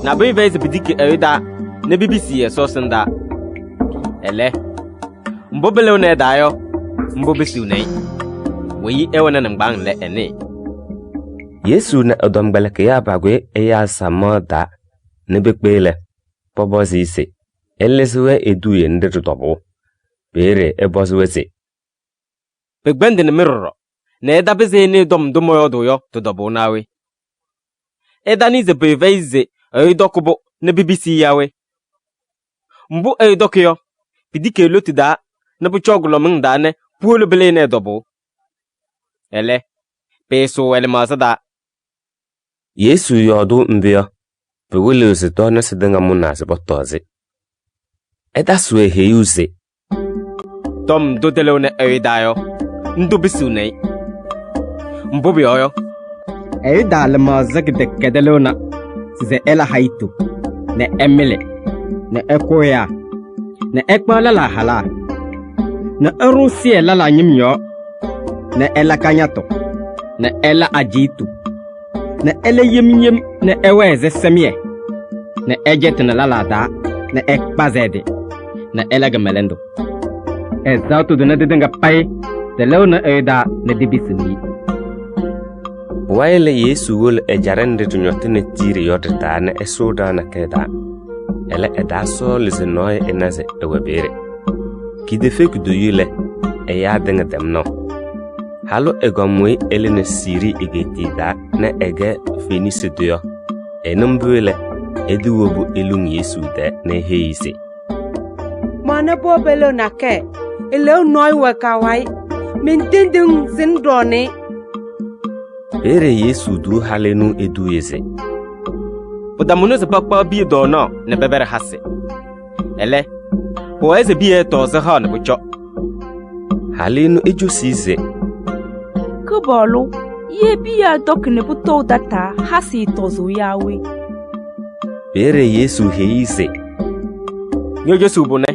Speaker 6: na be veze bidiki eyda ne BBC esosenda ele mbobele ne dayo mbobisi unai weyi ewona ngbang le ene
Speaker 2: Yesu na odom balake ya bagwe eya samoda ne bekpele pobozi se eleswe eduye ndetu tobo bere ebozwese
Speaker 6: begbende ne mirro ne dabeze ne dom domoyodo yo to dobo nawe edani ze beveize eidokubo ne BBC yawe mbu eidokyo bidike lotida ne buchogulo mnda ne puolo bele ne dobo ele peso ele masada
Speaker 2: Yesu yodu mbio bewele uzito na sidenga muna sibotozi edaswe heiuze
Speaker 6: tom dodelone eidayo ndubisune mbobi oyo eidal mazak de kedelona size ela haitu ne emile ne ekoya ne ekpala la hala ne erusie la nyimyo ne ela kanyato ne ela ajitu ne ele yemyem ne eweze semie ne ejet ne lalada ne ekpazede ne ela gamelendo ezautu de ne denga pai de lona eda ne dibisini
Speaker 2: waile Yesu wol ejarende tunyotene tiri yodda na esoda na keda ele edaso lizenoy enaze ewebere kidefek do yule eya denga demno halo egomwe elene siri egetida na ege fenise dio enumbuele eduwobu elung Yesu de na heise
Speaker 15: mana bobelo nake ele noy wakawai min dinding zindone
Speaker 2: bere Yesu du halenu eduyeze
Speaker 6: Podamuno se pakpa bi do no ne bebere hase ele poeze bi to se ha ne bucho
Speaker 2: halenu ejusize
Speaker 1: kubolu ye biya dokne buto data hasi tozu yawe
Speaker 2: bere Yesu heise
Speaker 6: nyo Yesu bune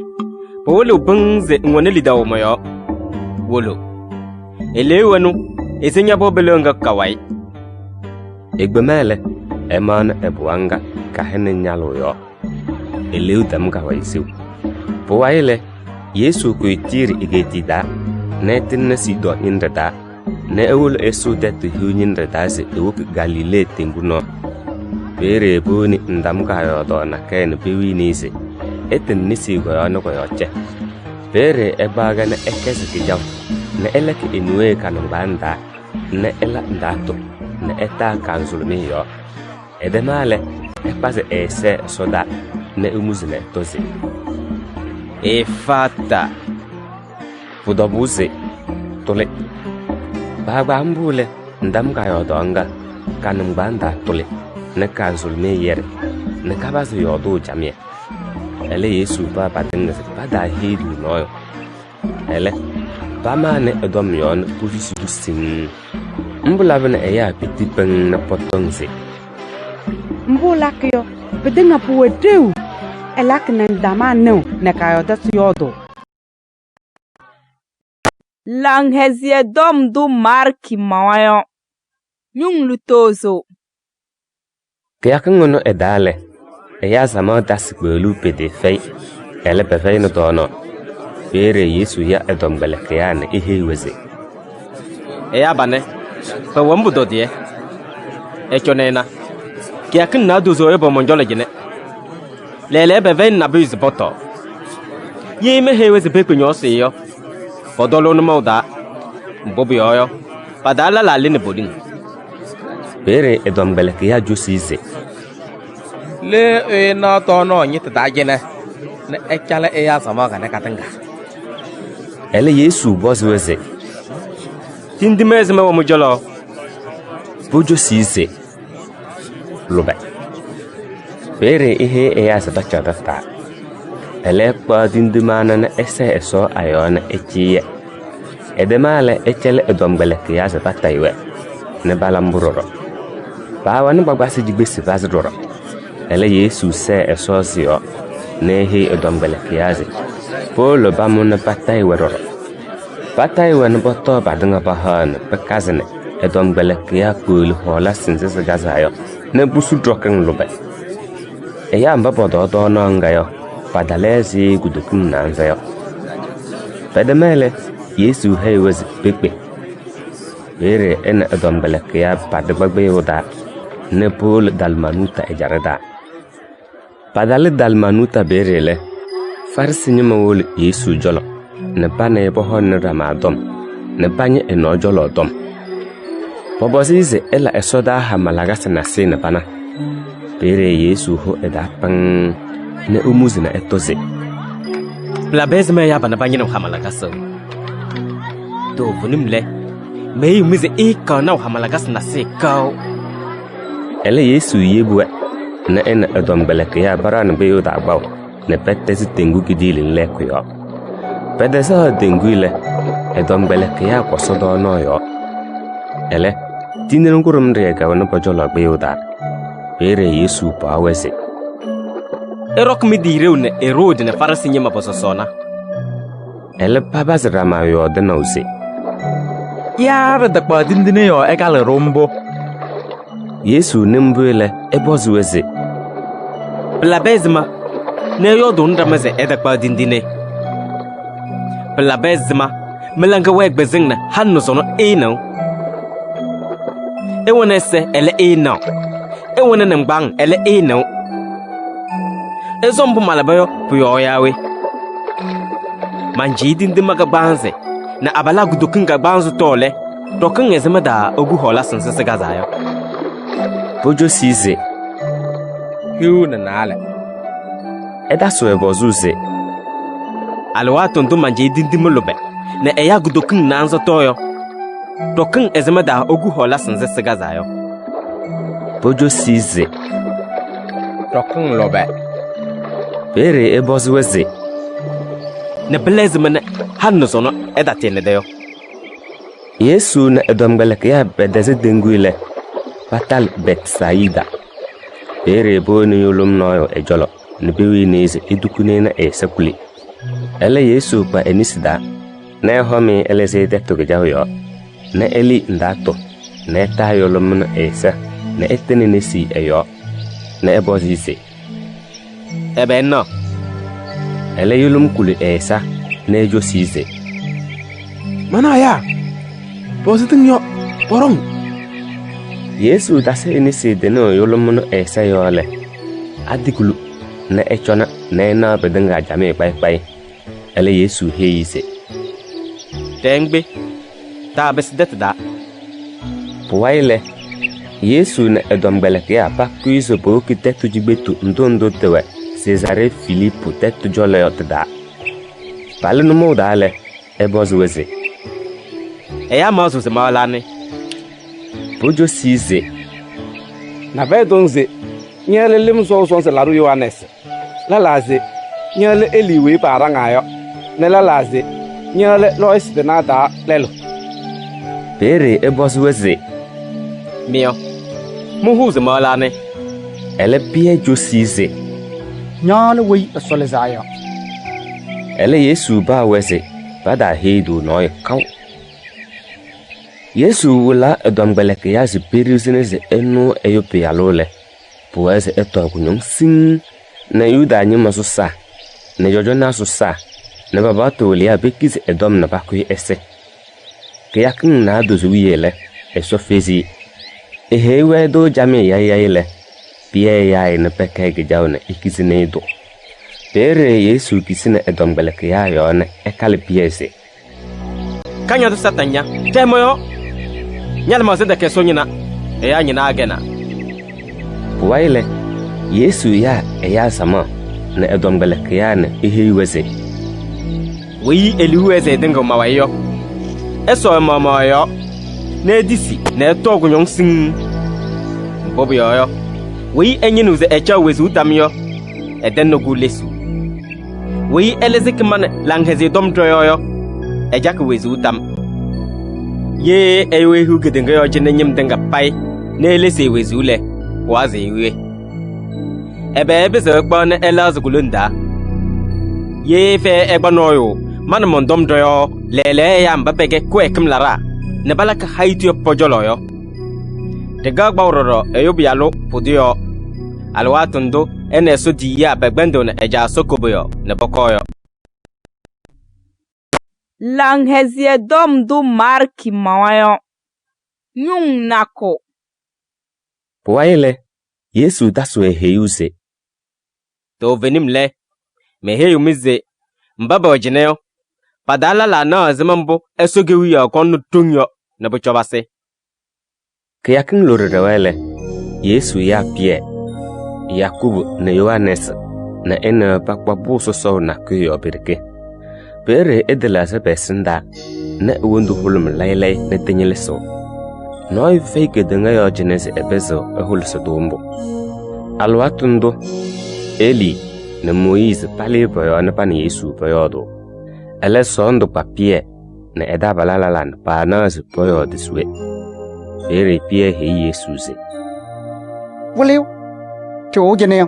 Speaker 6: polo bunze ngone lidawo moyo wolo elewanu esenya bobelonga kawai
Speaker 2: egbemele eman ebuanga ka hene nyalo yo eleu dam ka waisu po waile Yesu ku tiri igeti da netin na si do inda da ne ewul esu det hunyin da se ewuk Galile tinguno bere boni ndam ka yo do na ken biwi ni se etin ni si go no ko yoche bere ebaga na ekese ki jaw ne elek inwe kanong banda ne ela ndato ne eta kanzulmi yo edemale epase ese soda ne umuzine tozi
Speaker 6: Efata
Speaker 2: Pudobuze tole Baba mbule ndam ka yodonga kanum banda tole ne kanzulme yere ne kabazu yodo jamie ele Yesu ba badinga bada hidu noyo ele bama ne edom yon pulisi sin mbula bene eya piti peng na potongse
Speaker 15: mbula kyo bedinga puwedeu elak nan dama no ne kayo da yodo
Speaker 1: lang hezie dom du marki mawayo nyung lutozo
Speaker 2: kya kangono edale eya sama dasgbelu pede fei ele befei no dono bere Yesu ya edom galakyan ihe weze
Speaker 6: eya bane pa wambu dodie echonena kya kan na dozo ebo monjole jine lele befei na biz boto yeme heweze bekunyo seyo podolo no moda mbobi oyo padala la lene bodin
Speaker 2: bere edom galakya jusize
Speaker 11: le na to no nyita dajene ne ekala eya sama kana katanga
Speaker 2: ele Yesu bozweze
Speaker 6: tindi mezme wo mujolo
Speaker 2: bujo size lobe bere ihe eya sabata dafta ele kwa dindi mana na ese eso ayona echiye edemale echele edom galakya sabata iwe ne balamburoro bawa ne bagbasi jigbesi bazidoro ele Yesu se esosio nehi edom galakyaze polo bamuna patai weroro patai wen boto badanga bahan bekazene edom galakya kul hola sinse gazayo ne busu droken lobe eya mba bodo do no ngayo padalezi gudukun nanzayo pedemele Yesu haywezi pepe bere en edom galakya padbagbe yoda ne pol dalmanuta ejarada padale dalmanuta berele farsinya mawol Yesu jolo ne bane bohon ramadom ne banye eno jolo dom bobozize ela esoda ha malaga na sene bana bere Yesu ho edapang ne umuzina etoze
Speaker 6: la bezme ya bana banye no hamalaga so do bunimle me umize ika na hamalaga na se kao
Speaker 2: ele Yesu yebwe na ena edom galakya baran beyo da baw ne petesi tengu gidilin lekuyo pedesa denguile edom galakya ko sodo no yo ele tinenu kurum rega wana pojolo beyo da bere Yesu pa wese
Speaker 6: erok mi direune erode ne farasinya mapososona
Speaker 2: ele babas rama yo de nause
Speaker 11: yara da kwa dindine yo ekale rombo
Speaker 2: Yesu nembele ebozweze
Speaker 6: blabezma ne yodo ndameze edakpa dindine blabezma melanga wegbezingna hanno sono eno ewonese ele eno ewone nembang ele eno ezombu malabayo puyo yawe manji dindima ga banze na abala gudukin ga banzu tole dokin ezema da ogu hola sanse gazayo
Speaker 2: bojo size
Speaker 11: hiuna nale
Speaker 2: edaso ebozuze
Speaker 6: alwato ndo manje dindimo lobe na eya gudokin nanzo toyo dokin ezema da ogu hola sanse gazayo
Speaker 2: bojo size
Speaker 11: dokin lobe
Speaker 2: bere ebozweze
Speaker 6: ne blezmene hanno sono edatene deyo
Speaker 2: Yesu na edom galakya bedeze denguile Patal Betsaida bere boni yulum noyo ejolo nibiwi neze idukune na esekuli ele Yesu pa enisida na homi ele zede to gejayo na eli ndato na ta yulum na esa na etene nesi eyo na ebozise
Speaker 6: ebe no
Speaker 2: ele yulum kulu esa na ejo size
Speaker 10: mana ya positin yo porong
Speaker 2: Yesu dase inisi deno yulum no esa yole adikulu na echona na bedanga jame pai ele Yesu heise
Speaker 6: Dengbe ta besdet da
Speaker 2: Puwaile Yesu na edombeleke ya pa kuizo bo kitetu jibetu ndondo tewe Cesare Filipu tetu jole yotda Pale no mo dale ebozweze
Speaker 6: Eya mozu ze malane
Speaker 2: Bojo size
Speaker 4: Na bedonze nyele limso sonse laru Yohanes la laze nyele eliwe parangayo ne la laze nyele lois de nada lelo
Speaker 2: Pere ebozweze
Speaker 6: Mio muhu ze malane
Speaker 2: ele bie jo size
Speaker 12: nyale wei asole zaya
Speaker 2: ele Yesu ba weze bada heidu no kaw Yesu wala edombeleke ya ziperiusine ze enu eyope alole puweze eto kunyong sing na yuda nyima susa na jojo na susa na baba tole ya bekiz edom na bakwe ese kayakin na dozuwiyele eso fezi ehewe do jame yayile pie ya ina peke gejawna ikizine do pere Yesu kisine edombeleke ya yone ekale piese
Speaker 6: kanya do satanya temoyo nyal ma zeda keso nyina eya nyina agena
Speaker 2: Puwaile Yesu ya eya sama na edombeleke ya na ehewiweze
Speaker 6: wi eliweze dengo mawayo eso mamayo na edisi na eto gunyon sin bobo yo wi enyinu ze echa wezu damyo edenno gulesu wi elezik man langheze dom droyo ejak wezu dam ye ewe hu gedenga yo jenenyem denga pai na elese wezule waze iwe ebe ze gba na elazugulunda ye fe egba noyo man mondom droyo lele ya mbapege kwekim lara ne balaka haitio pojoloyo de gagba uroro eyobialo pudio alwatundo ene so di ya begbendo na eja sokoboyo ne bokoyo
Speaker 1: Langhezie dom du marki mawayo nyung nako
Speaker 2: Puwaile Yesu dasu eheyuse
Speaker 6: to venim le meheyu mize mbaba ojineyo padala la na zemambo esogewi ya konu tunyo na bochobase
Speaker 2: kayakin lorewele Yesu ya pie Yakubu na Yohanes na ena pakpa buso so na kuyo birke pere edela se besinda na wondu hulum laylay na tenyeleso noy fake denga yo jenese ebezo ehulso dombo alwatundo Eli na Moise pale boyo na pan Yesu boyodo ele sondo papie na eda balalalan pa na zu boyo diswe pere pie he Yesu se
Speaker 12: Waleu cho jene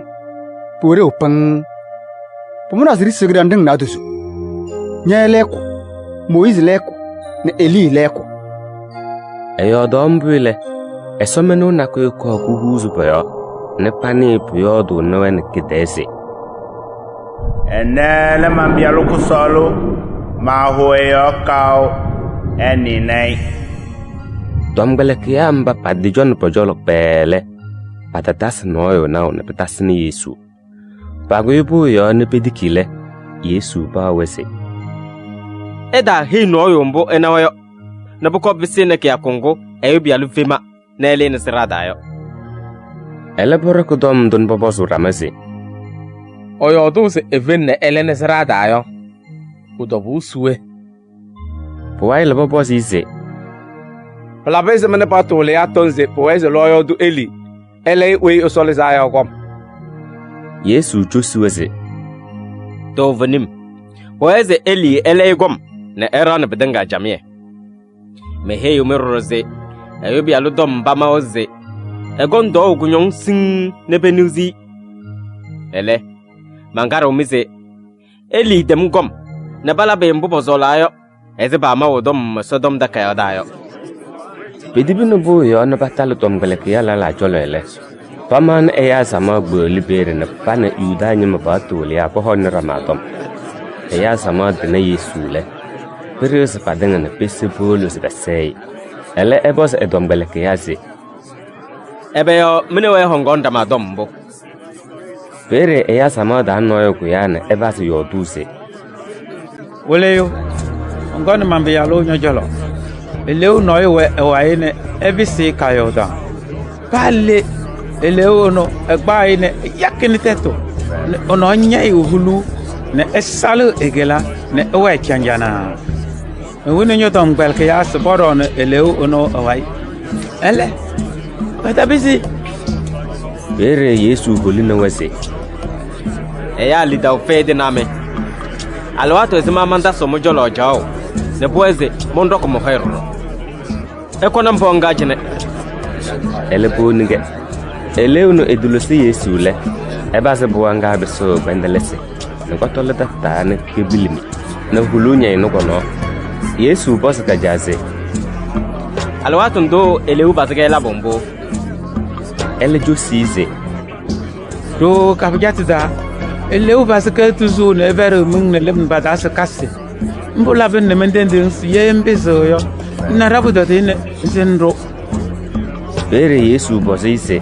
Speaker 12: pure upang pomuna ziri sigranding na dusu nya leko Moise leko na Eli leko
Speaker 2: eyo dombule esomenu na ko kuhuzu boyo ne pani boyodo no en kidese
Speaker 16: enele mambialo kusolo ma hoyo kao eni nei
Speaker 2: dombele kiamba padijon pojolo pele patatas noyo na ne patasni Yesu pagoybu yo ne pedikile Yesu ba wese
Speaker 6: eda he noyo mbo enawayo na boko bisene ke akongo eyobialu fema na ele ne siradayo
Speaker 2: ele boroko dom don bobosu ramase
Speaker 11: oyo dose even na ele ne siradayo udobu suwe
Speaker 2: Puwaile bobosi ze
Speaker 4: Plabeze mene patole ya tonze puweze loyo du Eli ele we osole zaya kom
Speaker 2: Yesu josuweze
Speaker 6: to venim puweze Eli ele gom na era na bedanga jamie meheyo merroze ayobi aludom bama oze egondo ogunyon sin nebenuzi ele mangara umize Eli dem gom na bala be mbubo zolayo eze ba ma wodom sodom da kayo dayo
Speaker 2: Bedibino bo yo na batalo tom galeke ya la jolele. Paman eya sama gbo libere na pana yuda nyima batu le ya ko hon ramatom. Eya sama dina Yesule. Perus padenga na pese bolo se basei. Ele ebos edom galeke ya se.
Speaker 6: Ebe yo mene we hongonda madombo.
Speaker 2: Pere eya sama da noyo kuyana ebas yo duse.
Speaker 7: Weleyo ngone mambe ya lo nyojolo eleu noyo we ewaine ebisi kayoda pale eleu no egba ine yakini teto ono nyai uhulu ne esalu egela ne ewe chanjana woni nyoto ngbel ke ya sboro no eleu ono awai ele bata bisi
Speaker 2: Pere Yesu golina wese
Speaker 6: eya lida fede name alwato ezima manda somo jolo jao ne boeze mondo ko mo khairu ekona mbonga jene
Speaker 2: ele bonige ele uno edulosi Yesu le ebase buanga beso bendelese ne ko tolata tane kebilimi ne hulunya ino kono Yesu boss ka jaze
Speaker 6: alwato ndo ele ubazage la bombo
Speaker 2: ele josize
Speaker 7: do kabjatida eleu basaka tuzu ne vero mung ne lem badasa kasse mbula ben ne mendende yembe zoyo na rabu da tene zenro
Speaker 2: Pere Yesu bosise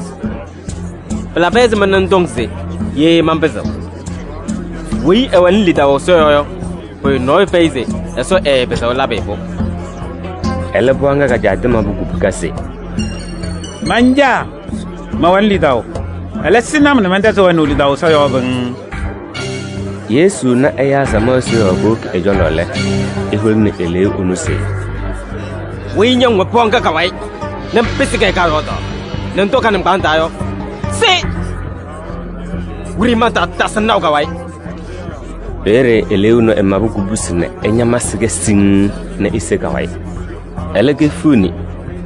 Speaker 6: la base manan dongse ye mambezo wi ewan lida osoyo po no phase eso bezo la bebo
Speaker 2: ele buanga ka jade mabugu bukase
Speaker 7: manja mawan lidao ele sinam ne mendete wanu lidao sayo ben
Speaker 2: Yesu na eya sama se obok ejolole ehol ne ele unuse
Speaker 6: wi nyang wa ponga kawai nem pisike ka rodo nem to kanam kan tayo se wuri mata tasnau kawai
Speaker 2: Pere ele uno e mabugu busine enyama sige sing ne ise kawai ele ke funi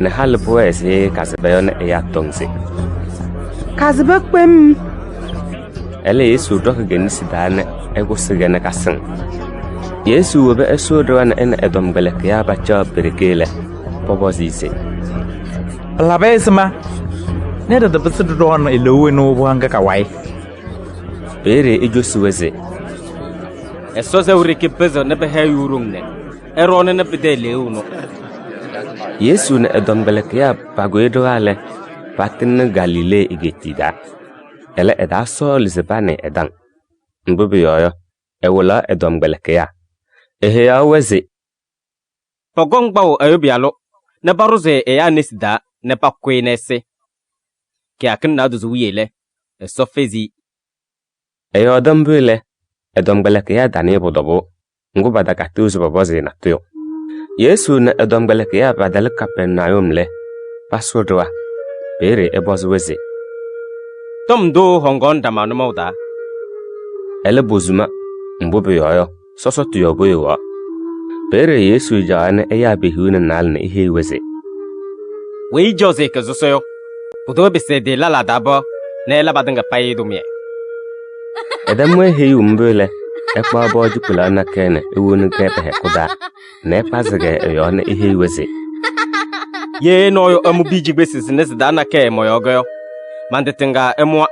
Speaker 2: ne hal boese kasebe ne eya tongse
Speaker 15: kasbe kwem
Speaker 2: ele Yesu dok genisi dane ego sigene kasen Yesu be eso doana en edom galek ya bacha berkele pobosise
Speaker 11: La besma ne da besu don elowe no buanga kawai
Speaker 2: Pere ejosuweze
Speaker 6: eso se urike pezo ne be hayurungne erone ne bedele uno
Speaker 2: Yesu ne edom galek ya pagoedo ale patin Galile igetida ele eda so lizebane edan mbubi yoyo ewola edom galekea ehe ya weze
Speaker 6: pogong bawo ayobialo ne baruze eya nesida ne pakwe nese ki akin na duzu yele eso fezi
Speaker 2: eyo dambule edom galekea dani bodobo ngubada katuzu boboze na tuyo Yesu ne edom galekea badal Kapernaum le pasodwa Pere ebozu weze
Speaker 6: tom do hongon damanu mauda
Speaker 2: ele bozuma mbubi yoyo soso tuyo boyo Pere Yesu jane eya behuna nalne ihe weze
Speaker 6: we jose ke zosoyo budo bese de la dabo ne la badanga paido mie
Speaker 2: edamwe heyu mbele ekpa boju kula na kene ewunu kepe hekuda ne pazige eyone ihe weze
Speaker 6: ye noyo amubiji besis ne sidana ke moyogo mandetenga emwa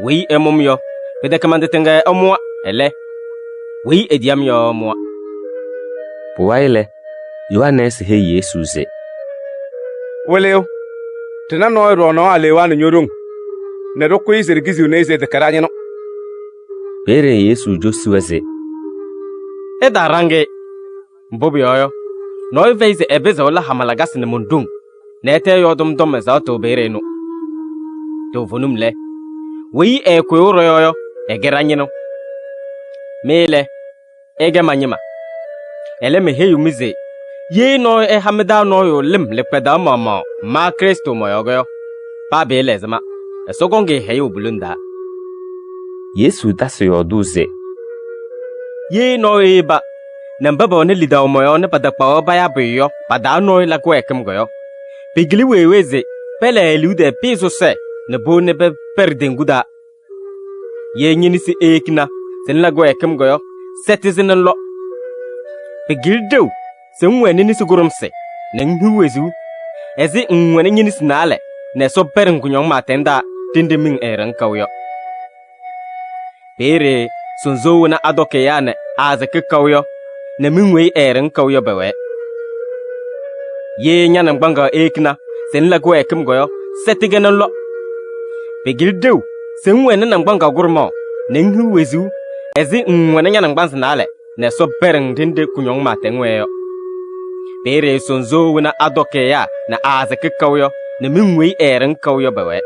Speaker 6: we emumyo bedeka mandetenga emwa ele we ediam yo mwa
Speaker 2: puwaile Yohanes he Yesu ze
Speaker 4: Weleo tena no rono alewa no nyorung ne roko izergizi uneze de karanyano
Speaker 2: Pere Yesu josuweze
Speaker 6: edarange mbobi yoyo no veize ebeze ola hamalagas ne mundung nete yodum dom za to bereno to vonumle we kwero yoyo egeranyino mele ege manyima ele me heyu mize ye no hameda no yo lim le peda mama ma Kristo moyogo pa bele zama esogonge heyu bulunda
Speaker 2: Yesu daso yoduze
Speaker 6: ye no eba nambaba ne lida moyo ne padakpa ba ya beyo pada no la kwekem goyo pigli weweze pele elude piso se ne bo ne be perdenguda ye nyini si ekina sen la kwekem goyo citizen lo pigildo sen weni ni sugurumse ne nhuwezu ezi nwene nyini sinale ne so perin kunyong matenda tinde min eren kawyo pere sunzo na adoke yane azake kawyo ne min wei eren kawyo bewe ye nyanam banga ekna sen la go ekim goyo setigenen lo pegildew sen wene nan banga gurmo ne nhu wezu ezi nwene nyanam banz nale ne so perin tinde kunyong matengweyo pere sunzo na adoke ya na azake kawyo ne min wei eren kawyo bewe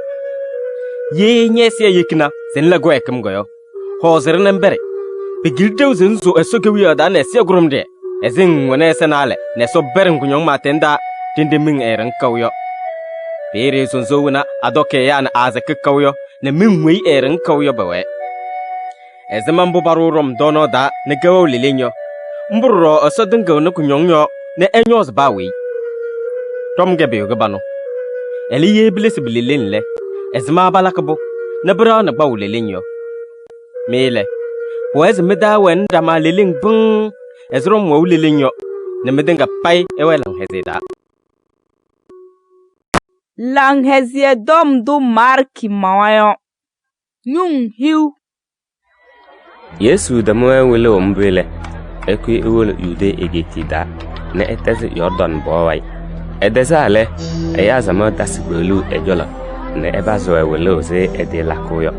Speaker 6: ye nyesiya yekina sen la go ekim goyo hozir nan bere pigildew zen zo esogewiya da ne siya gurumde ezin wona senale ne so beren kunyong matenda tinde min eren kawyo pere sonzo wona adoke ya na azake kawyo ne min wei eren kawyo bewe ezeman bu barurom dono da ne gawo lilenyo mburo osodunga no kunyongyo ne enyos bawi tom gebe go bano eliye bilis bililenle ezma balakabo ne bra na bawo lilenyo mele poez meda wen dama liling bung ezrom wo lilenyo ne medenga pai ewelang hezeda
Speaker 1: lang hezie dom du marki mawayo nyung hiu
Speaker 2: Yesu da mo wele ombele ekwi ewole yude egetida ne eteze Jordan bowai edezale eya zama dasibelu ejola ne ebazo wele oze edela koyo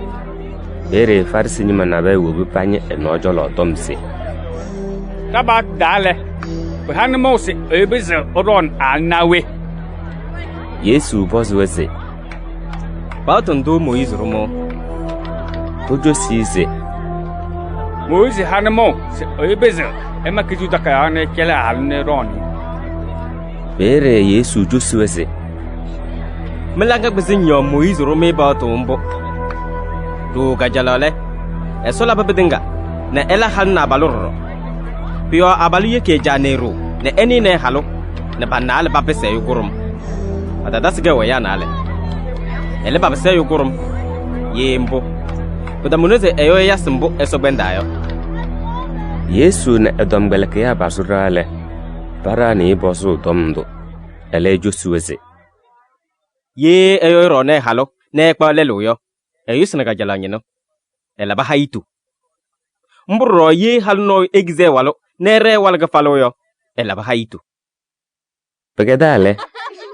Speaker 2: bere farsi nyima na be wobu panye enojolo domse
Speaker 17: Tabak dale behane mose ebeze oron anawe
Speaker 2: Yesu bozweze
Speaker 6: Bautondo Moise romo
Speaker 2: Tojo size
Speaker 17: Moise hanemo se ebeze ema kijuta kayane kela halne roni
Speaker 2: bere Yesu josweze
Speaker 6: Melanga bezinyo Moise romo bautombo do gajalale esola babedinga na ela halna balurro pio abalu yake janero ne eni ne halo ne banal babese yugurum ada dasge wayana ale ele babese yugurum yembo boda muneze eyo yasimbo esobendayo
Speaker 2: Yesu na edomgeleke ya basurale para ni bosu domdo ele josuweze
Speaker 6: ye eyo ro ne halo ne kwa leluyo eyusna gajalanyino ela ba haitu mburo ye halno egize walo nere walga faloyo ela ba haitu
Speaker 2: begedale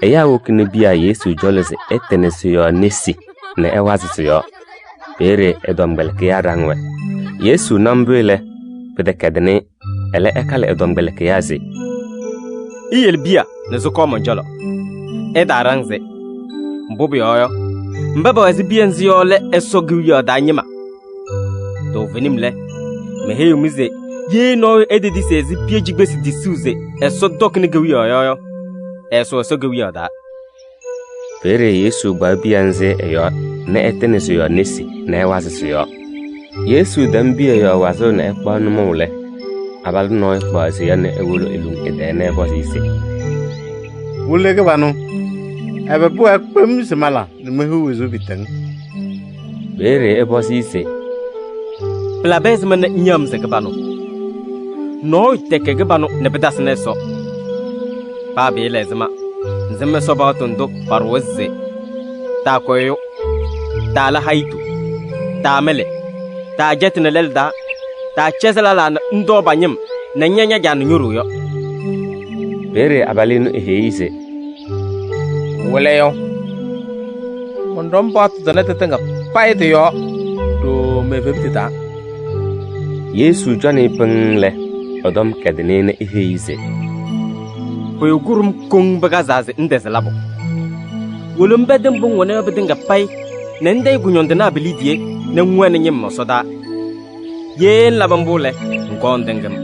Speaker 2: eya wokini bia Yesu jolese etenesiyo nesi ne ewazisiyo bere edomgeleke ya rangwe Yesu nambele bedekedene ele ekale edomgeleke ya zi
Speaker 6: iyel bia ne zukoma jolo edarangze mbubi oyo mbaba wazi bienzi yole esogi yoda nyima do venimle meheyo mize ye no ededi sezi pieji gbesi disuze eso dokni gwi yoyo eso esogi yoda
Speaker 2: bere Yesu gba bienzi eyo ne etenesi yo nesi na ewazisi yo Yesu dambi eyo wazo na ekpa numule abal no ekpa se ya ne ewolo elung edene bosisi
Speaker 5: Ulege banu ebe bu ekpem semala ne mehu wezo bitang
Speaker 2: bere ebosisi
Speaker 6: plabez man nyam se gabano no teke gabano ne bedas ne so ba be lezma nzemme so ba tondo parweze ta koyo ta la haitu ta mele ta jetne lelda ta chesala la ndo banyim na nyanya jan nyuru yo
Speaker 2: bere abalinu eheise
Speaker 11: Waleyo Mondom bat zanete tenga paite yo do me veptita
Speaker 2: Yesu jani pengle odom kedene ne eheise
Speaker 6: Poyo gurum kong bagazaze ndezelabo Wolum bedem bung wona bedinga pai nende gunyonde na bilidie na ngwane nyem soda ye labambule ngondengem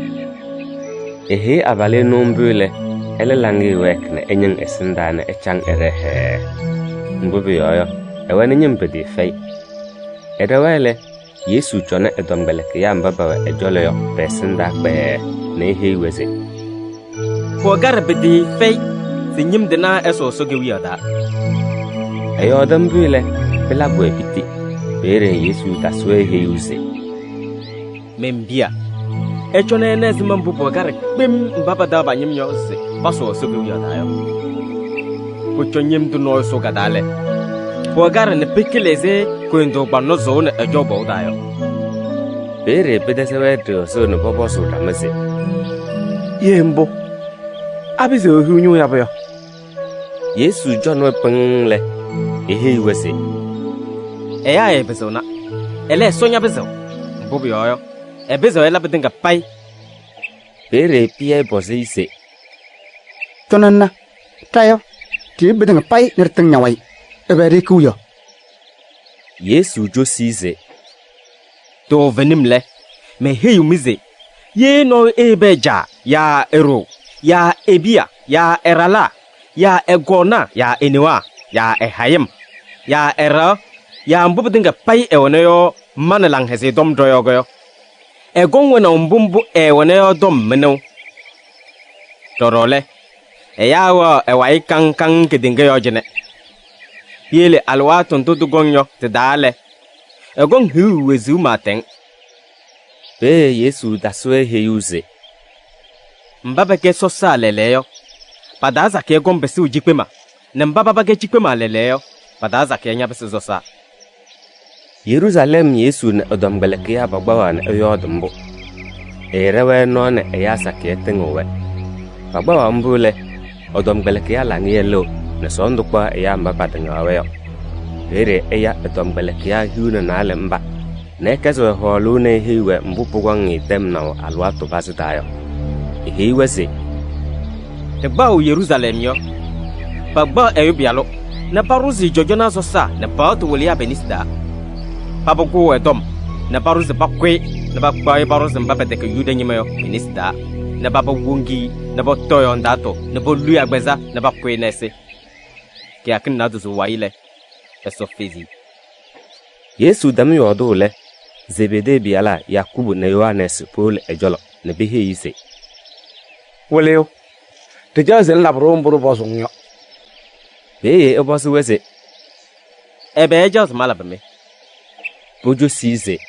Speaker 2: ehe abale nombule ele langi wek na enyen esinda na echang erehe mbubi yoyo ewane nyempedi fei edawele Yesu jone edomgeleke ya mbabawe ejole yo besinda be na ehe weze
Speaker 6: ko garbedi fei sinyim dina eso sogewi ada
Speaker 2: ayo dambule bela bwe piti bere Yesu taswe he use
Speaker 6: membia echone nezima mbubo gar bem mbaba da banyim nyose baso sogewi ada yo pochonyem du no so gadale pogar ne pekeleze ko ndo banno zone e jobo dayo
Speaker 2: bere bedese do so no bobo so tamase
Speaker 4: yembo abize ohunyu ya byo
Speaker 2: Yesu John wepengle ehe wese
Speaker 6: eya ebezona ele sonya bezo bobi oyo ebezo ela bedinga pai
Speaker 2: bere pie bose ise
Speaker 12: tonana tayo ti bedinga pai nerteng nyawai ebere kuyo
Speaker 2: Yesu josize
Speaker 6: to venimle me heyu mize ye no ebeja ya ero ya ebia ya erala ya egona ya eniwa ya ehayem ya era ya mbubudinga pai ewoneyo manalang hese dom doyogo egonwe na mbumbu ewoneyo dom meno torole eyawo ewai kankan kedinga yojene yele alwa tonto dugonyo te dale egon hu wezu mateng
Speaker 2: be Yesu daswe heyuze
Speaker 6: mbaba ke sosa leleyo padaza ke gombesi ujikpema ne mbaba bage jikpema leleyo padaza ke nyabesi zosa
Speaker 2: Jerusalem Yesu na odomgbeleke ya bagbawan eyodumbu erewe no na eyasa ke tengowe bagbawan mbule odomgbeleke ya langiyelo na sondukwa ya mbaba dengawe bere eya odomgbeleke ya hiuna na alemba na kezo holu na hiwe mbupugwan item na alwatu basitayo hiwe se
Speaker 6: Tegba Jerusalem yo bagba eyobialo na paruzi jojona zosa na bato wolia benisda pabugo edom na paruzi bakwe na bakba paruzi mbapete ke yuda nyimeyo benisda na baba wongi na botoyo ndato na bolu agbeza na bakwe nese ke akin na duzu waile esofizi
Speaker 2: Yesu dami yodole Zebede biala Yakubu na Yohanes Paul ejolo na bihe yise
Speaker 4: woleo te jazel na bro bosungyo
Speaker 2: be obosu wese
Speaker 6: ebe jos malabame
Speaker 2: bojo size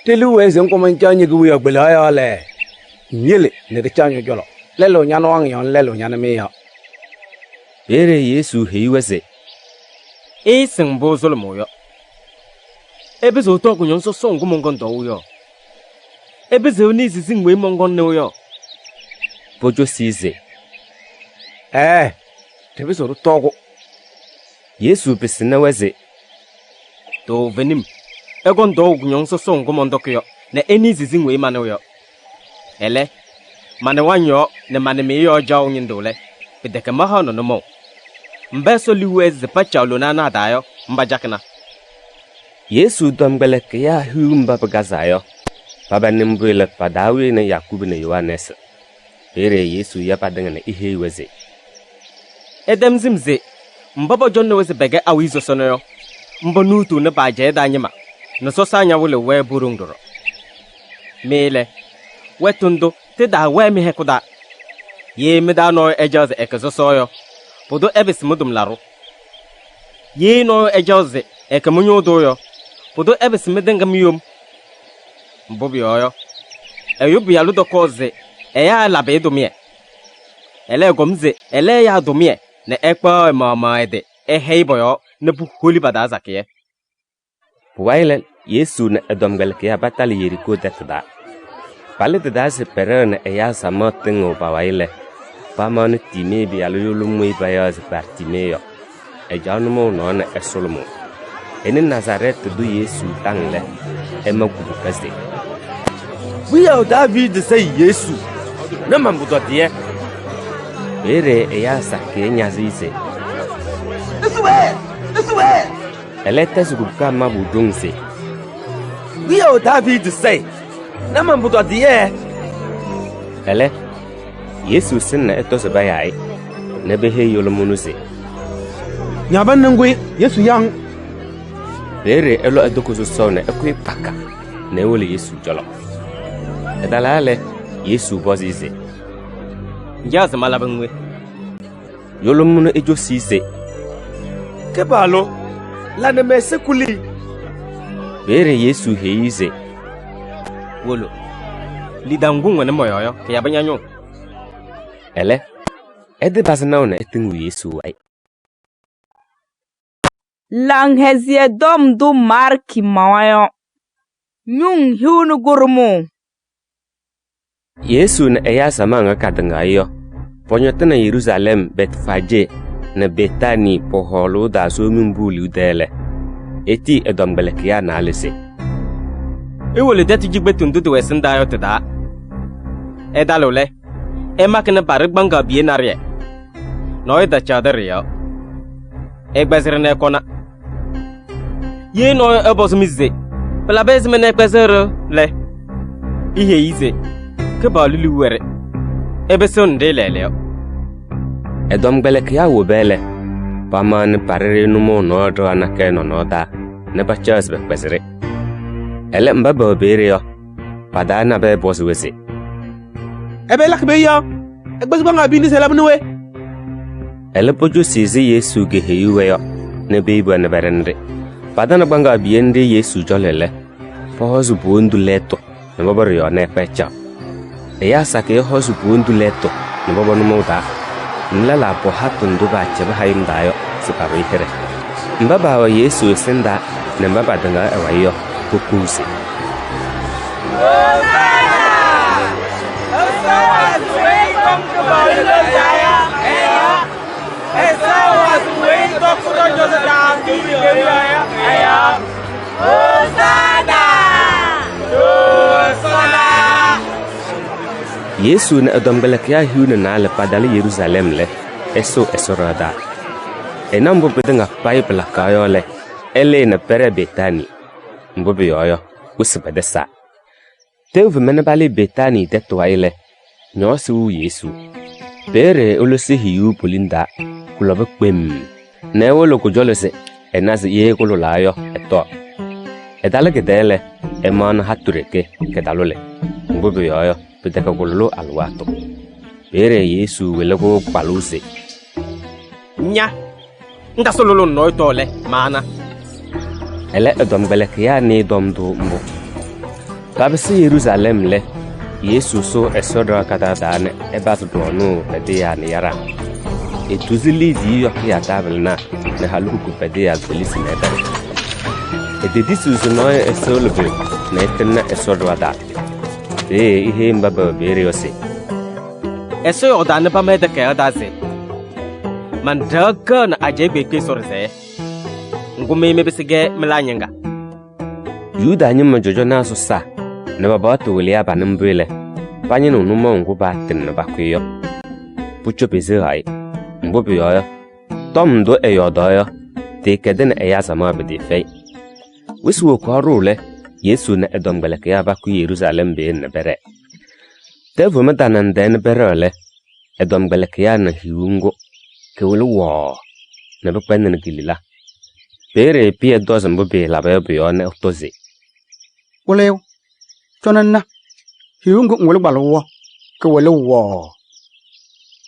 Speaker 4: telu wese nkoman chanyi gu yo gbela ya le nyele ne de chanyo jolo lelo nyano wang yon lelo nyana me ya
Speaker 2: bere Yesu hei wese
Speaker 6: sing bo zolomo yo ebe zo to kunyon so songu mongon do yo ebe zo ni sising we mongon ne yo
Speaker 2: bojo size
Speaker 4: tebe zo togo
Speaker 2: Yesu besina wese
Speaker 6: to venim egon do kunyon so songu mondok yo na eni sising we mane yo ele mane wanyo ne mane me yo jaw nyindole bedeke mahano no mo mbeso liweze pachalo na dayo mbajakna
Speaker 2: Yesu dombeleke ya humba bagazayo baba nimbwele padawi na Yakubu na Yohanes bere Yesu ya padanga ihe weze
Speaker 6: edem zimze mbabo jonne weze bege awizo sonoyo mbonutu ne baje danyema no so sanya wole we burungdoro mele wetundo te da we mi hekuda ye mi da no ejoze ekezo soyo podo ebis mudum laro ye no ejoze ekemunyo doyo podo ebis medenga miyom mbobi oyo eyubi aludo koze eya labe domie ele gomze ele ya domie ne ekpa mama ede eheiboyo ne bu holi badaza ke
Speaker 2: Waile Yesu na edomgelke ya batali Yeriko detda pale de se perene eya samotengo bawaile pamane time bi alulu muy bayaz partimeyo e janumo non e solomo en Nazaret du Yesu tangle e magudu kaste
Speaker 4: wiya David say Yesu na mambudo die
Speaker 2: bere eya sake nyazise
Speaker 4: esuwe
Speaker 2: elete sukuka mabudungse
Speaker 4: wiya David say na mambudo die
Speaker 2: ele Yesu sinna etose bayai ne behe yolomunuse
Speaker 10: nyaban nangwe Yesu yang
Speaker 2: bere elo edokuzo sone ekwe paka ne wole Yesu jolo edalale Yesu bozize
Speaker 6: njaza malabangwe
Speaker 2: yolomunu ejo sise
Speaker 4: kebalo la ne mesekuli
Speaker 2: bere Yesu heize
Speaker 6: wolo lidangungwe ne moyoyo ke yabanyanyo
Speaker 2: ele ede basnauna etingu Yesu ai
Speaker 1: lang hezie dom du marki mawayo. Nyung hiunu gurumu.
Speaker 2: Yesu na eya samanga kadangayo. Ponyotana Yerusalem Betfaje na Betani poholo da so mimbuli dele. Eti edom belekia na alise.
Speaker 6: Iwole deti jigbetu ndudu wesinda yo tada. Edalole. Emakene barigbanga biye narie. No eda chadere yo. Egbezere na ekona. Ye no ebosumize. Pela bezme na egbezere le. Ihe ize. Keba lulu were. Ebeson de lele.
Speaker 2: Edom belekia wo bele. Paman parere numo no do anake no da. Ne bachas begbezere. Ele mbaba bere yo. Pada na be bosu wese.
Speaker 10: Ebe lak be yo. Egbezba nga bindi selam nuwe.
Speaker 2: Ele pojo sizi Yesu ge heyuwe yo. Ne beibu na berendre. Pada na banga biende Yesu jolele. Pohozu bundu leto. Ne baba yo na pecha. Eya sake hozu bundu leto. Ne baba no moda. Nlala po hatun du ba cheba hayim dayo. Siparu ikere. Mbaba wa Yesu senda. Ne mbaba danga ewayo. Kukusi. Yesu na adombelekia hiuna na le padale Yerusalem le eso esorada. Enambo bedanga pipe la kayo le ele na pere Betani. Mbobe yoyo usibedesa. Teuve menabali Betani detwaile. Nyosu Yesu. Pere olosi hiu pulinda kulobe kwem. Ne wolo kujolese enasi ye kululayo eto. Edale gedele eman hatureke kedalole. Mbobe yoyo bedeka kululu alwato. Pere Yesu welego paluse.
Speaker 6: Nya. Nda sololo no tole mana.
Speaker 2: Ele edombelekia ni domdo mbo. Babisi Yerusalem le. Yesu so esodra katadane ebatu donu pedia ni yara. Etuzili di yokia tabelna ne haluku pedia polisi neda. Ededisu no esolbe ne tenna esodra da. Ihe mbaba bere yose.
Speaker 6: Eso yodane pa mede ke daze. Man daga na ajebe ke sorze. Ngume mebesige melanyanga.
Speaker 2: Yuda nyuma jojo na so sa. Ne baba to welia banambele. Panyino numo nguba tin na bakwiyo. Pucho bezai. Mbobi yo. Tom do eyodo te keden eya sama bedi fei. Wisu ko rule Yesu na edombeleke ya bakwi Yerusalem be na bere. Devu madanan den berele. Edombeleke ya na hiungo. Kewulu wo. Na bakwen na gilila. Bere pie dozen bobe la bebe yo na otozi.
Speaker 12: Oleo. Tonana. Hiungo ngolo balwo. Kewulu wo.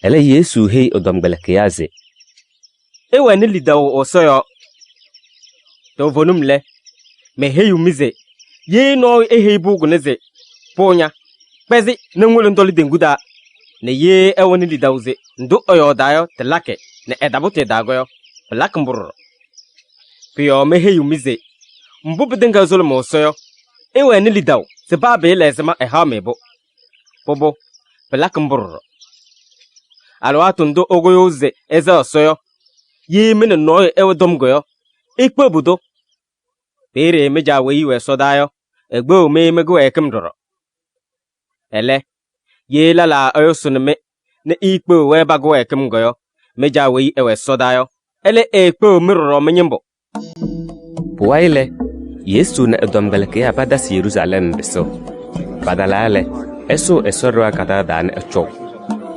Speaker 2: Ele Yesu hei odombeleke ya ze.
Speaker 6: Ewe ni lidawo osoyo. To vonumle. Me heyu mize. Ye no ehe bugu neze. Ponya. Pezi nengwele ndoli denguda. Ne ye ewe ni lidawze. Ndu oyo dayo telake. Ne edabote dagoyo. Belak mburu. Piyo me heyu mize. Mbubu denga zolo mo osoyo. Ewe ni lidaw. Sebabe lezema eha mebo. Bobo. Belak mburu. Alwatu ndo ogoyo ze eze osoyo. Ye mene noye ewe domgoyo. Ikpe budo. Pere meja we iwe sodayo. Egbo me mego ekemdoro. Ele. Ye lala oyo sunme. Ne ikpe we bago ekemgoyo. Meja we ewe sodayo. Ele ekpe miroro menyembo.
Speaker 2: Puwaile. Yesu na edombeleke ya badas Yerusalem beso. Badalale. Eso esoro kata dan echo.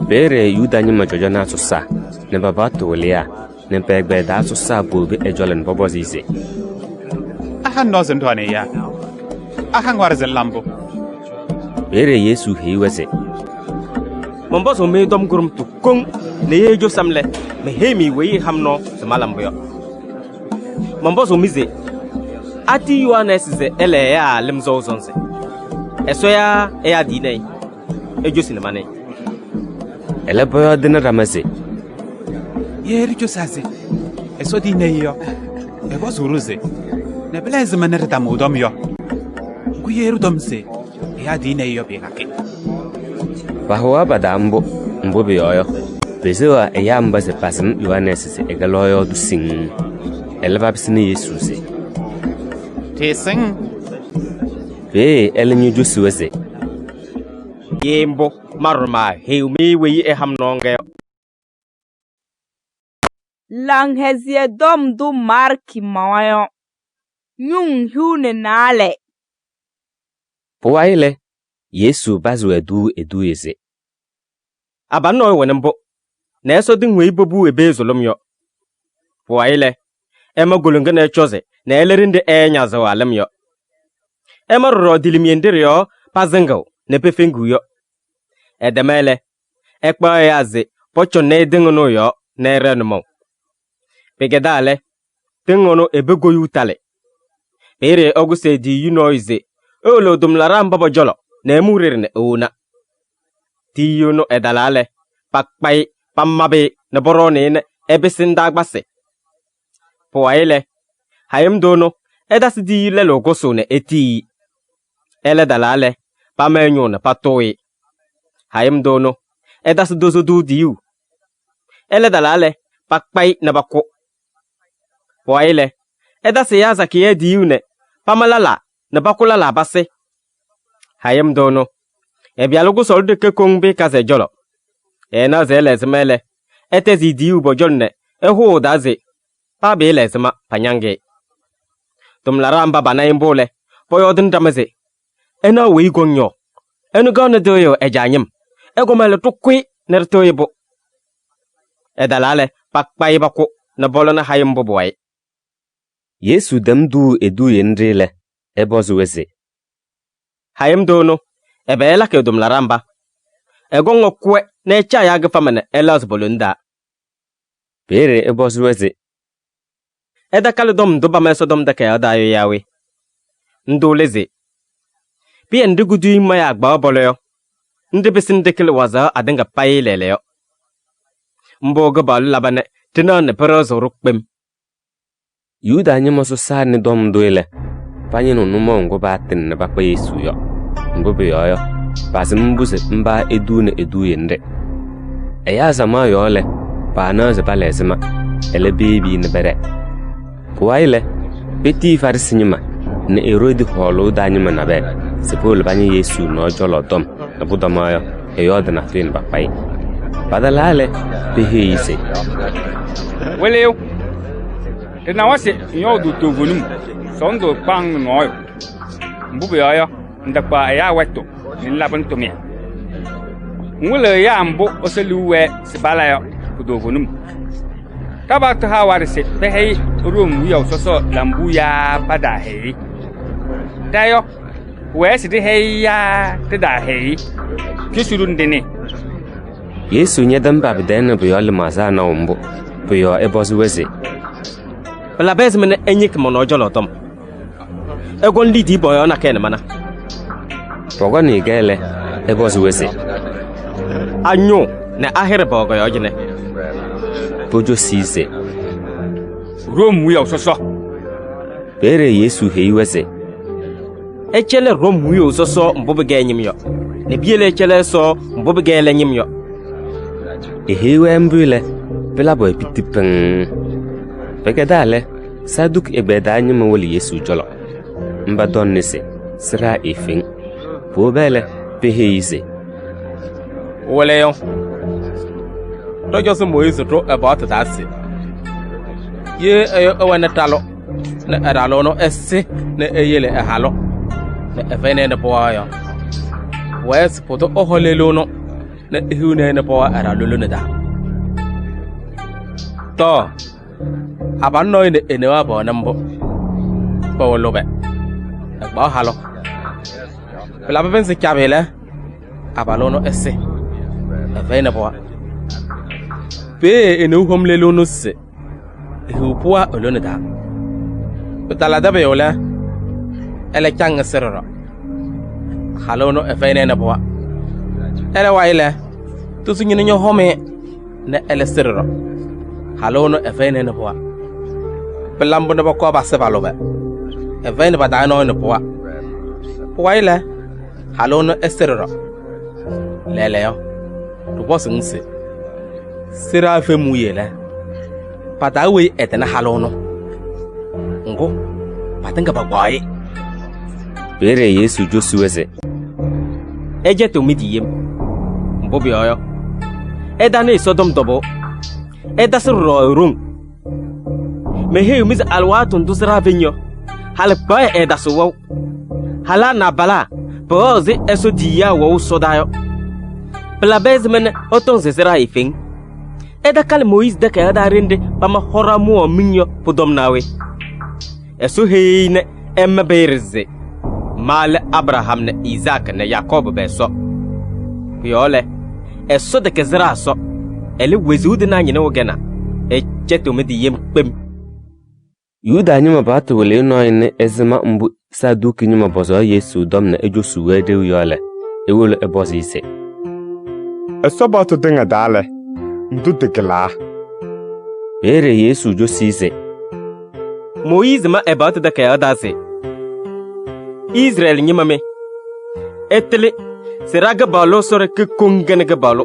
Speaker 2: Pere Yuda nyima jojo na susa. Ne babato welia. Ne pegbe da susa bobe ejolen bobozize.
Speaker 7: Ahan no zendwane ya. Ahan warzen lambo.
Speaker 2: Pere Yesu hiwese.
Speaker 6: Momboso me dom gurum tu kong ne yejo samle me hemi we hamno semalambo yo. Momboso mize. Ati Yohanes ze ele ya lemzo zonse. Eso ya e adine. Ejo sinemane.
Speaker 2: Ele boyo dina ramaze.
Speaker 10: Yeri jo sase. Eso dine yo.
Speaker 7: ebo suruze ne beleze menere da modom yo ku yeru domse ya dine yo be kake
Speaker 2: Bahwa badambo mbobe yoyo bezewa eyamba se pasim Yohanes se egaloyo du sing elba bisini Yesu se
Speaker 7: te sing
Speaker 2: be elenyu Joshua se
Speaker 6: Yembo marma heumi we e hamnonge
Speaker 1: Lang hezie dom du marki mawayo. Nyung hune nale.
Speaker 2: Powaile Yesu bazu edu yeze
Speaker 6: Abanno wenembo na eso din we bobu ebe zolom yo Powaile ema golonga na chose na elerinde enya zawalem yo ema ro dilimiendere yo pazengo ne pefengu yo edemele ekpa yaze pocho ne dingono yo na erenmo Pegedale tingono ebego yutale Pere oguse di yunoize olo dum laram baba jolo na emurirne ona Ti yuno edalale pakpai pammabe na borone ne ebesinda gbase Poaile hayem dono edasi di lelo goso ne eti ele dalale pamenyo na patoi hayem dono edasi dozo du diu ele dalale pakpai na bako Poaile edasi yaza ki diu ne pamalala na bakula la base hayem dono ebialogo solde ke kongbe kaze jolo na zele zmele etezi diu bojonne eho daze pa be lezma panyange tum laramba bana imbole poyodin damaze ena we gonyo enu gona doyo ejanyem egomele tukwi nertoyebo edalale pakpai bako na bolona hayem boboy
Speaker 2: Yesu damdu edu yendrele ebozuweze
Speaker 6: hayem dono ebela ke dum laramba egongo kwe na echa ya gafamane elas bolunda
Speaker 2: Pere ebozuweze
Speaker 6: edakal dom doba meso dom dake adayo yawe ndoleze bi ndigudu ima ya agba obolo ndi bisin dekele waza adenga pailele yo mbogo balu labane tinane perozo rukpem
Speaker 2: Yuda nyemoso sani dom doile panyino numo ngo batin na bakwa Yesu yo mbobe yoyo bazimbuze mba edu yende eya zama yole bana ze balezima ele baby ne bere Poaile beti farisinyima ne erodi holo danyima na be sepol banye Yesu no jolo dom na budamayo eyod na fin bapai badalale behise
Speaker 17: Weleo Tena wase nyodu togunum sondo pang noyo Mbube yoyo ndakwa ya weto ni laban tomia Ngule ya mbo oseluwe sibala yo kudogunum Tabata hawarse behei rum yo soso lambu ya pada hei Dayo wesi de hei ya tada hei Kisurun dene
Speaker 2: Yesu nyedam babdene buyol maza na umbo buyo ebozuweze
Speaker 6: Bala bezmene enyik mono jolo tom Egon lidi boyo na kene mana
Speaker 2: Pogoni gele ebozuweze
Speaker 6: Anyo na ahere bogo yojine
Speaker 2: Bojo size
Speaker 17: Rom yo soso
Speaker 2: Pere Yesu heiweze
Speaker 6: Echele rom yo soso mbobe genyim yo Ne biele echele so mbobe gele nyim yo
Speaker 2: Heiwe mbule bela boy pitipeng Pegedale saduk egbeda nyima woli Yesu jolo mba donnese sira efing pobele peheise
Speaker 6: Waleyo Tojo se Moise to about that se Ye ewana talo ne aralo no esse ne eyele ahalo ne evene ne boyo Wes poto oholelo no ne ihune ne bo aralo ne da To abanno ne enewa bo nambo bo lobe ba halo Pela bense kabele abalono esse evene bo Pe enu homlelo no se Hupua olone da Betala da beola ele chang serro Halono evene na bo ele waile tu sunyini nyo home ne ele serro Halono evene na bo
Speaker 7: pelambo ne ba ko ba se ba lo ba e vene ba da no ne poa poa ile halo no esterro lele yo to bo se nse sira fe mu yele pata we etena halo no ngo patenga ba gwai
Speaker 2: bere Yesu josuweze
Speaker 6: eje to midiyem mbobi oyo eda ne sodom dobo eda sirro rum mehe umiz alwatun dusra venyo hal ba eda so hala na bala boze eso diya wo sodayo pla bezmen oton sesera ifing eda kal Moïse de ka da rende pama horamu minyo podom nawe eso heine emberze mal Abraham ne Isaac ne Jacob beso yole eso de kezra so ele wezud na nyine wogena e cheto me di yem pem
Speaker 2: Yuda nyuma batu wele no ine ezema mbu saduki nyuma bozo Yesu dom na ejosu wede yole ewolo ebozi ise
Speaker 4: eso batu denga dale ndu tekela
Speaker 2: bere Yesu josise
Speaker 6: Moïse ma ebatu de ka dase Israel nyima me etele seraga balo sore ke kongene ga balo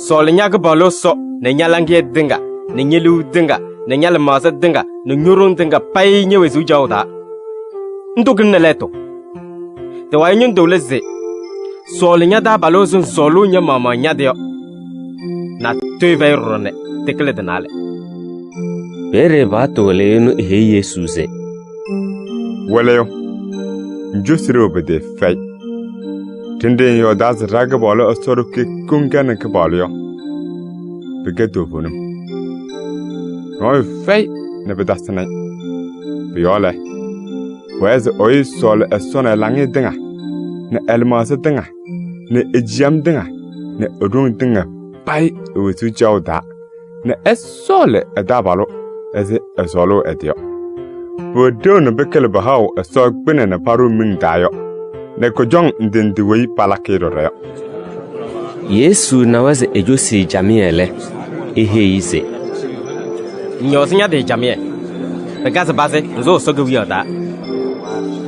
Speaker 6: sol nyaga balo so ne nyalange dinga ne nyelu dinga ne nyal masa dinga ne nyurun dinga pay nyewe zu jawda ndugin ne leto te way nyun dowleze sol nyada balo sun solu nya mama nyadeo na teve rone tekle denale
Speaker 2: bere bato le no he Yesu se
Speaker 4: waleyo njusiro bede fay tinde yo das raga bolo asoro ke kungana ke bolo begeto bonum no fay ne bedasna biole waz oy sol asona langi dinga ne elmasa dinga ne ejam dinga ne odun dinga pai wetu jawda ne esole adabalo eze esolo edio Bodon bekel bahaw so gbene na paru min dayo ne ko jong ndindi wi palakiro re
Speaker 2: Yesu na waze ejosi jamiele ehe ise
Speaker 6: nyosinya de jamie begaza base nzo so gwi oda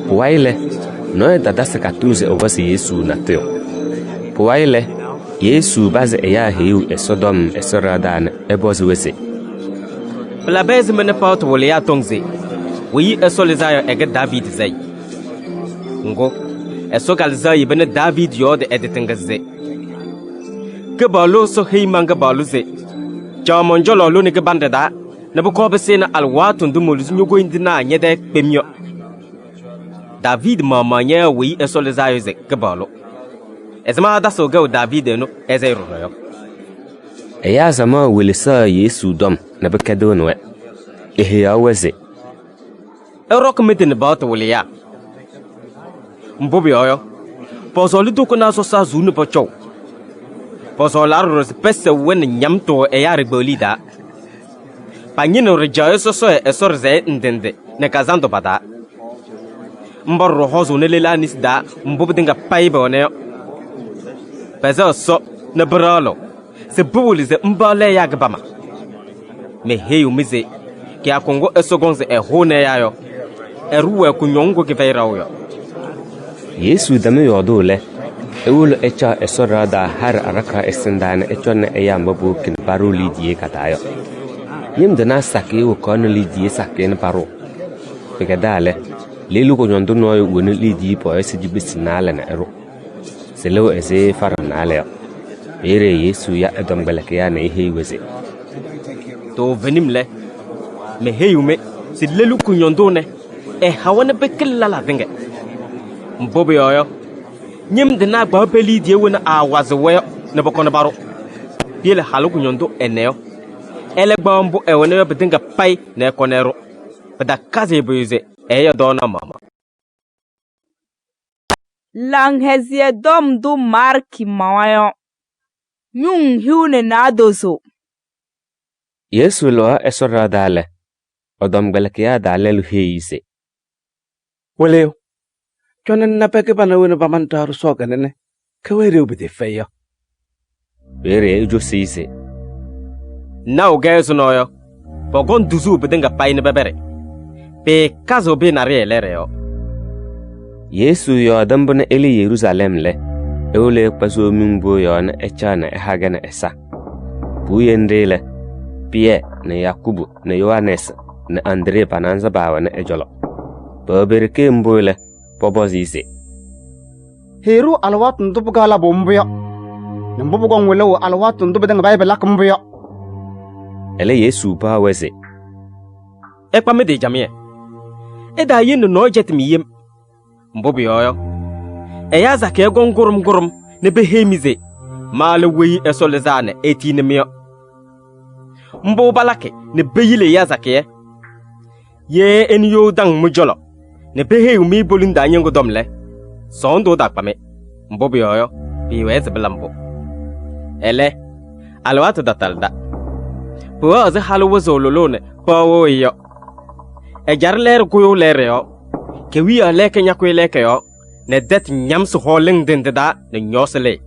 Speaker 2: Puwaile no dada sekatuze obase Yesu na teo Puwaile Yesu baze eya heu esodom esoradan ebozi wese
Speaker 6: Bla beze mene paut wole ya tongze wi esolizayo ege David zai ngo esogalzayi bene David yode editengaze ke balo so heimanga baluze jamonjolo lo ne ke bandada ne buko besena alwatun du moluzu nyugo indina nyede pemyo David mamanya wi esolizayo ze ke balo ezma da so go David no ezero yo
Speaker 2: eya zama welisa Yesu dom ne bekedo no ehe ya weze Erok meten bato woliya mbobi oyo pozoli duko na so sa zunu pocho pozola ros pese wen nyamto e yare bolida panyino rejayo so esorze ndende ne kazando bada mboro hozo ne lela nisda mbobi dinga paibe one pese so ne bralo se bulize mbale ya gbama me heyu mize ki akongo esogonze e hone yayo eruwe kunyongo ke feirawo Yesu dame yodole ewulo echa esorada har araka esendana echone eyamba bukin paru lidie katayo yimdana sake wo kono lidie sake ne paru pegadale lelu ko nyondo no woni lidie po esidi bisinala na ero selo eze faranale ere Yesu ya edom belake ya ne heiweze
Speaker 6: to venimle me heyume si lelu ko nyondo ne e hawane bekella la vinge mbobe yoyo nyim de na gba peli die wona awazewe ne bokono baro biele halugu nyondo eneo ele gba mbo e wona yo bedinga pai na ekonero bada kaze boyeze e yo dona mama
Speaker 1: lang hezie dom du marki mawayo nyung hiune na dozo
Speaker 2: Yesu lo esora dale odom belkia dale lu heise
Speaker 7: Wale chonen na peke bana wena bamantaru soganene kawere ubide feyo
Speaker 2: bere jo sise
Speaker 6: na ogezo noyo Pogon duzu bedinga pai ne bebere. Pe kazo be na re lere yo.
Speaker 2: Yesu yo dambuna eli Yerusalem le. Eule paso mingbo yo na echana ehagana esa. Buyende le. Pierre na Yakubu na Yohanes na Andre pananza bawa na ejolo. Baberke mbole pobozise.
Speaker 12: Heru alwat ndubu gala bombuyo. Nambubu gongwelo alwat ndubu denga Bible lakumbuyo.
Speaker 2: Ele Yesu ba wese.
Speaker 6: Ekpa me de jamie. Eda yin no jet mi yem. Mbobi yoyo. Eya zake gongurum ne behemize. Male wi esolezane etine miyo. Mbo balake ne beyile ya zake. Ye en yo dang mujolo. Ne behe umi bolinda nyengo domle. Sondo dakpame. Mbobi yoyo. Biweze belambo. Ele. Alwatu datalda. Puwa ze halu wazololone. Pawo yo. Ejar ler kuyo ler yo. Kewi a leke nyakwe leke yo. Ne det nyamsu holing dindida ne nyosele.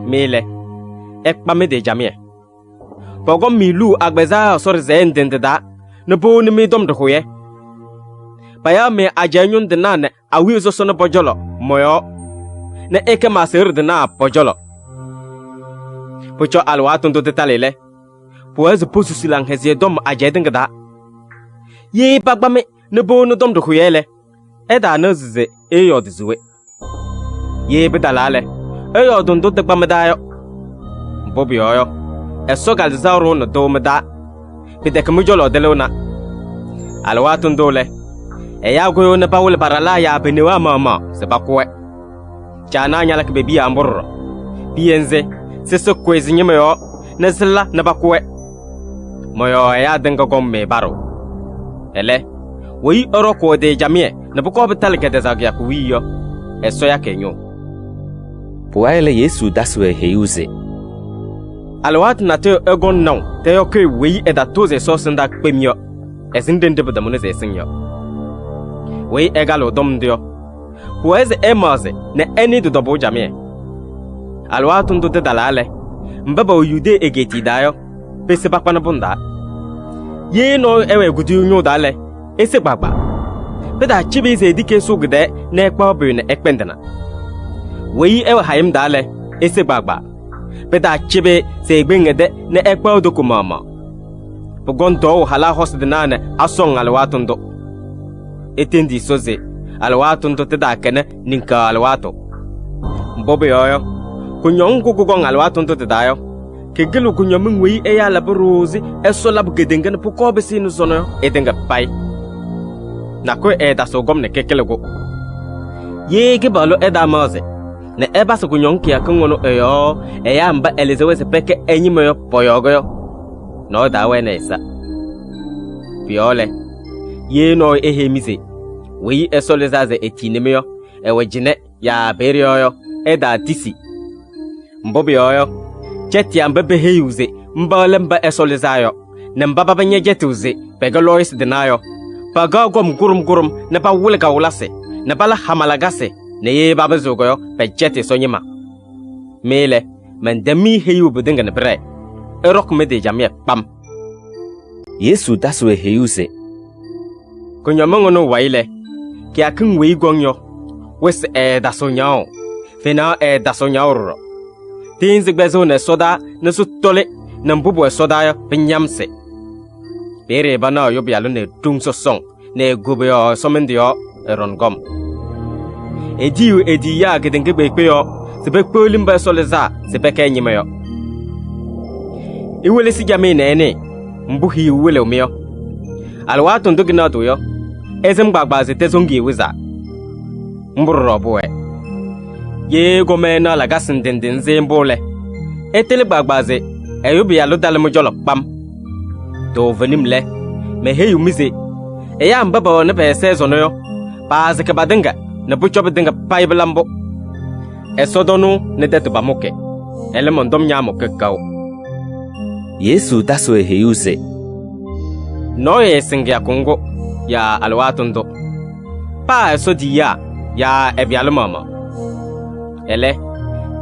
Speaker 6: Mele. Ekpame de jamie. Pogom milu agbeza sor zen dindida. Ne bo ni mi dom de hoye. Paya me ajanyun de nane awi zo sono pojolo. Moyo. Ne eke maser de na pojolo. Pocho alwatun do detalele. Poez pusu silang hezie dom ajedengda. Ye pagbame ne bo no dom de hoyele. Eda no zize eyo dizuwe. Ye bedalale. Eyo don do de pamadayo. Bobi yoyo. Eso galzauro no do meda. Pide kemujolo delona. Alwatun dole. Eya goyo ne bawul barala ya benewa mama se bakwe. Chana nyala ke bebi amborro. Bienze se so kwezi nyemeyo ne sella ne bakwe. Moyo ya denga gomme baro. Ele. Wi oro ko de jamie ne buko betal ke de zagya ku wiyo. Eso ya kenyo.
Speaker 2: Puaile Yesu daswe heyuze.
Speaker 6: Alwat na te egon non te yo ke wi e da toze so senda kpemyo. Ezindende be da muneze esinyo. Wi egalo dom dio. Pueze emaze ne eni do dobo jamie. Alwat ndo de dalale. Mbaba oyude egeti dayo. Pese bakwana bunda. Ye no ewe gudu nyo dale. Ese gbagba. Peda chibi ze dike sugde ne ekpa bu ne ekpendana. Wei ewe hayim dale. Ese gbagba. Peda chibi ze gbengede ne ekpa odoku mama. Pogon do hala hosdinane asong alwatundo. Etendi soze. Alwatundo teda kene ninka alwato. Mbobe yoyo. Kunyongu kugong alwatundo tedayo. Kegelu kunyomin wei eya laburuzi eso lab gedengen puko besinu zono edenga pai. Nako eda so gomne kekelego. Ye gebalo eda maze. Ne eba so kunyonki akungono eyo eya mba elezewe se peke enyimeyo poyogoyo. No da wenesa. Biole. Ye no ehemize. Wei eso lezaze etinemeyo ewejine ya berioyo eda tisi. Mbobi yoyo. Jeti ambe heyuze mbale mba esolizayo ne mbaba banye jetuze pega lois denayo paga gom gurum ne ba wulega wulase ne bala hamalagase ne ye baba zogoyo pe jeti sonyima mele men demi heyu budinga ne bre erok me de jamie pam
Speaker 2: Yesu daswe heyuze
Speaker 6: kunyo mongono waile ki akin wei gonyo wes dasonyao fena dasonyao Tinzi bezo ne soda ne sutole ne mbubu soda ya pinyamse. Pere bana yo bialu ne dungso song ne gube yo somendi yo erongom. Edi ya gedenge bekpe yo sebe kpolimba soleza sebe kenyime yo. Iwele si jame ne ene mbuhi iwele umyo. Alwatu ndugina do yo. Ezem gbagbaze tezongi wiza. Mburu robuwe. Ye gomena la gasin dindinze mbole. Etele gbagbaze eyubi ya ludale mujolo pam. Do venimle me heyu mize. Eya mbaba ne pese zono yo. Paze ke badinga ne bucho badinga paibelambo. Esodonu ne detu bamuke. Ele mondom nyamo kekao.
Speaker 2: Yesu daswe heyuze.
Speaker 6: No ye singia kungo ya alwatundo. Pa esodi ya ebialu mama. Ele,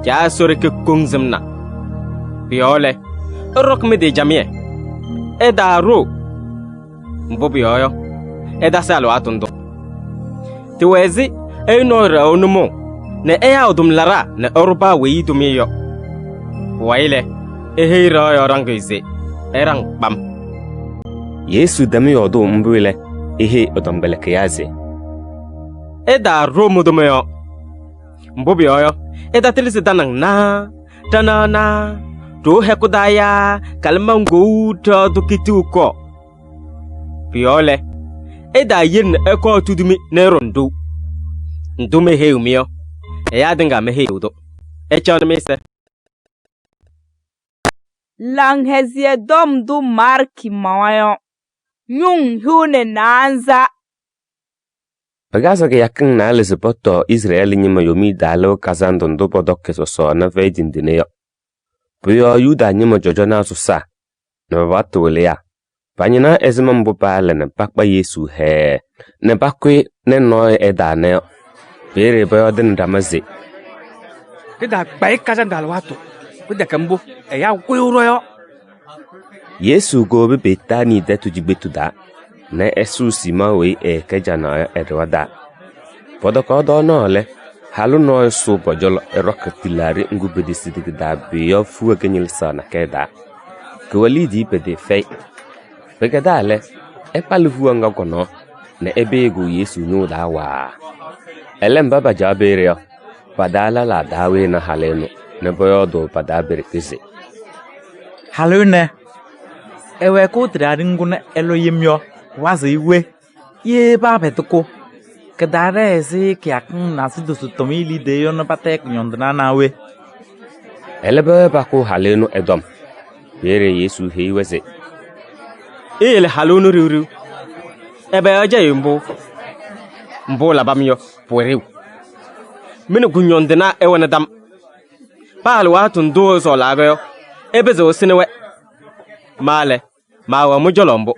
Speaker 6: ja sore ke kungzimna. Biole, rok me de jamie. eda ro mbobi oyo eda salo atundo ti wezi no ra onumo ne eya odum lara ne oruba we idumiyo waile ehira yo rangize erang pam
Speaker 2: Yesu dami yodo mbule ehe odombeleke yaze
Speaker 6: eda ro mudumeyo mbobi oyo eda tilisi danang na tanana do hekudaya kalmango to dukituko piole eda yin eko tudumi nerondo ndume heumio ya dinga me heudo echon mise
Speaker 1: lang hezie dom du marki mawayo nyung hune nanza
Speaker 2: Pagaso ke yakin na lesepoto Israel nyima yomi dalo kazando ndopo dokke so na veidin dineyo Puyo yuda nyima jojo na susa na watu welea Panyina ezima mbupale na pakpa Yesu he na pakwe ne noy edane Pere bayo den damaze
Speaker 17: Kida bai kazanda alwatu Kuda kambu ya kwiro yo
Speaker 2: Yesu gobe betani de tujibetu da na esu sima we kejana edwada Podoko do no le halu no so bojolo rokatilari ngubedi sidik da biyo fuwa kenyil sana keda Kwali di pede fei Pegadale palufu nga kono na ebe ego Yesu no da wa Elemba bajabere yo padala la dawe na haleno na boyo do padabere kese
Speaker 11: Halune ewe ko traringuna elo yemyo wazi iwe ye ba betuko kadare ese kyak nasu dusu tomili de yo na patek nyondana nawe
Speaker 2: Eleba ba ko haleno edom Bere Yesu heiweze
Speaker 6: ele halunu riu ebe aja yimbo mbo la bamyo poriu minu gunyondena ewana dam palu watu ndo so lagayo ebe zo sinewe male mawa mujolombo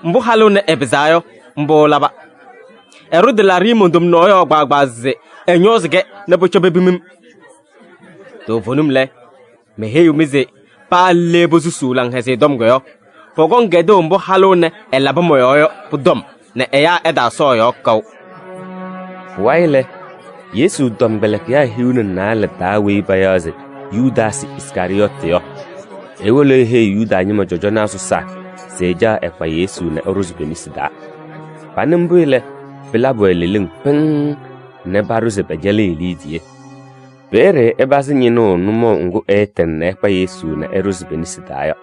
Speaker 6: mbo halune ebezayo mbo laba eru de la rimondum noyo gbagbaze enyozge ne bochobe bimim do vonumle meheyu mize pa lebozu sulang hese domgoyo Pogon gedo mbo halone elaba moyo pudom ne eya eda soyo kaw
Speaker 2: Waile Yesu dombelek ya hiuna na le dawe bayaze Judas Iskariote yo Ewole he Yuda nyima jojo na susa seja ekwa Yesu na oruzbenisida Panembule belabo eleleng pen ne baruze bejele elidie Bere ebasi nyino numo ngu eten na ekwa Yesu na oruzbenisida yo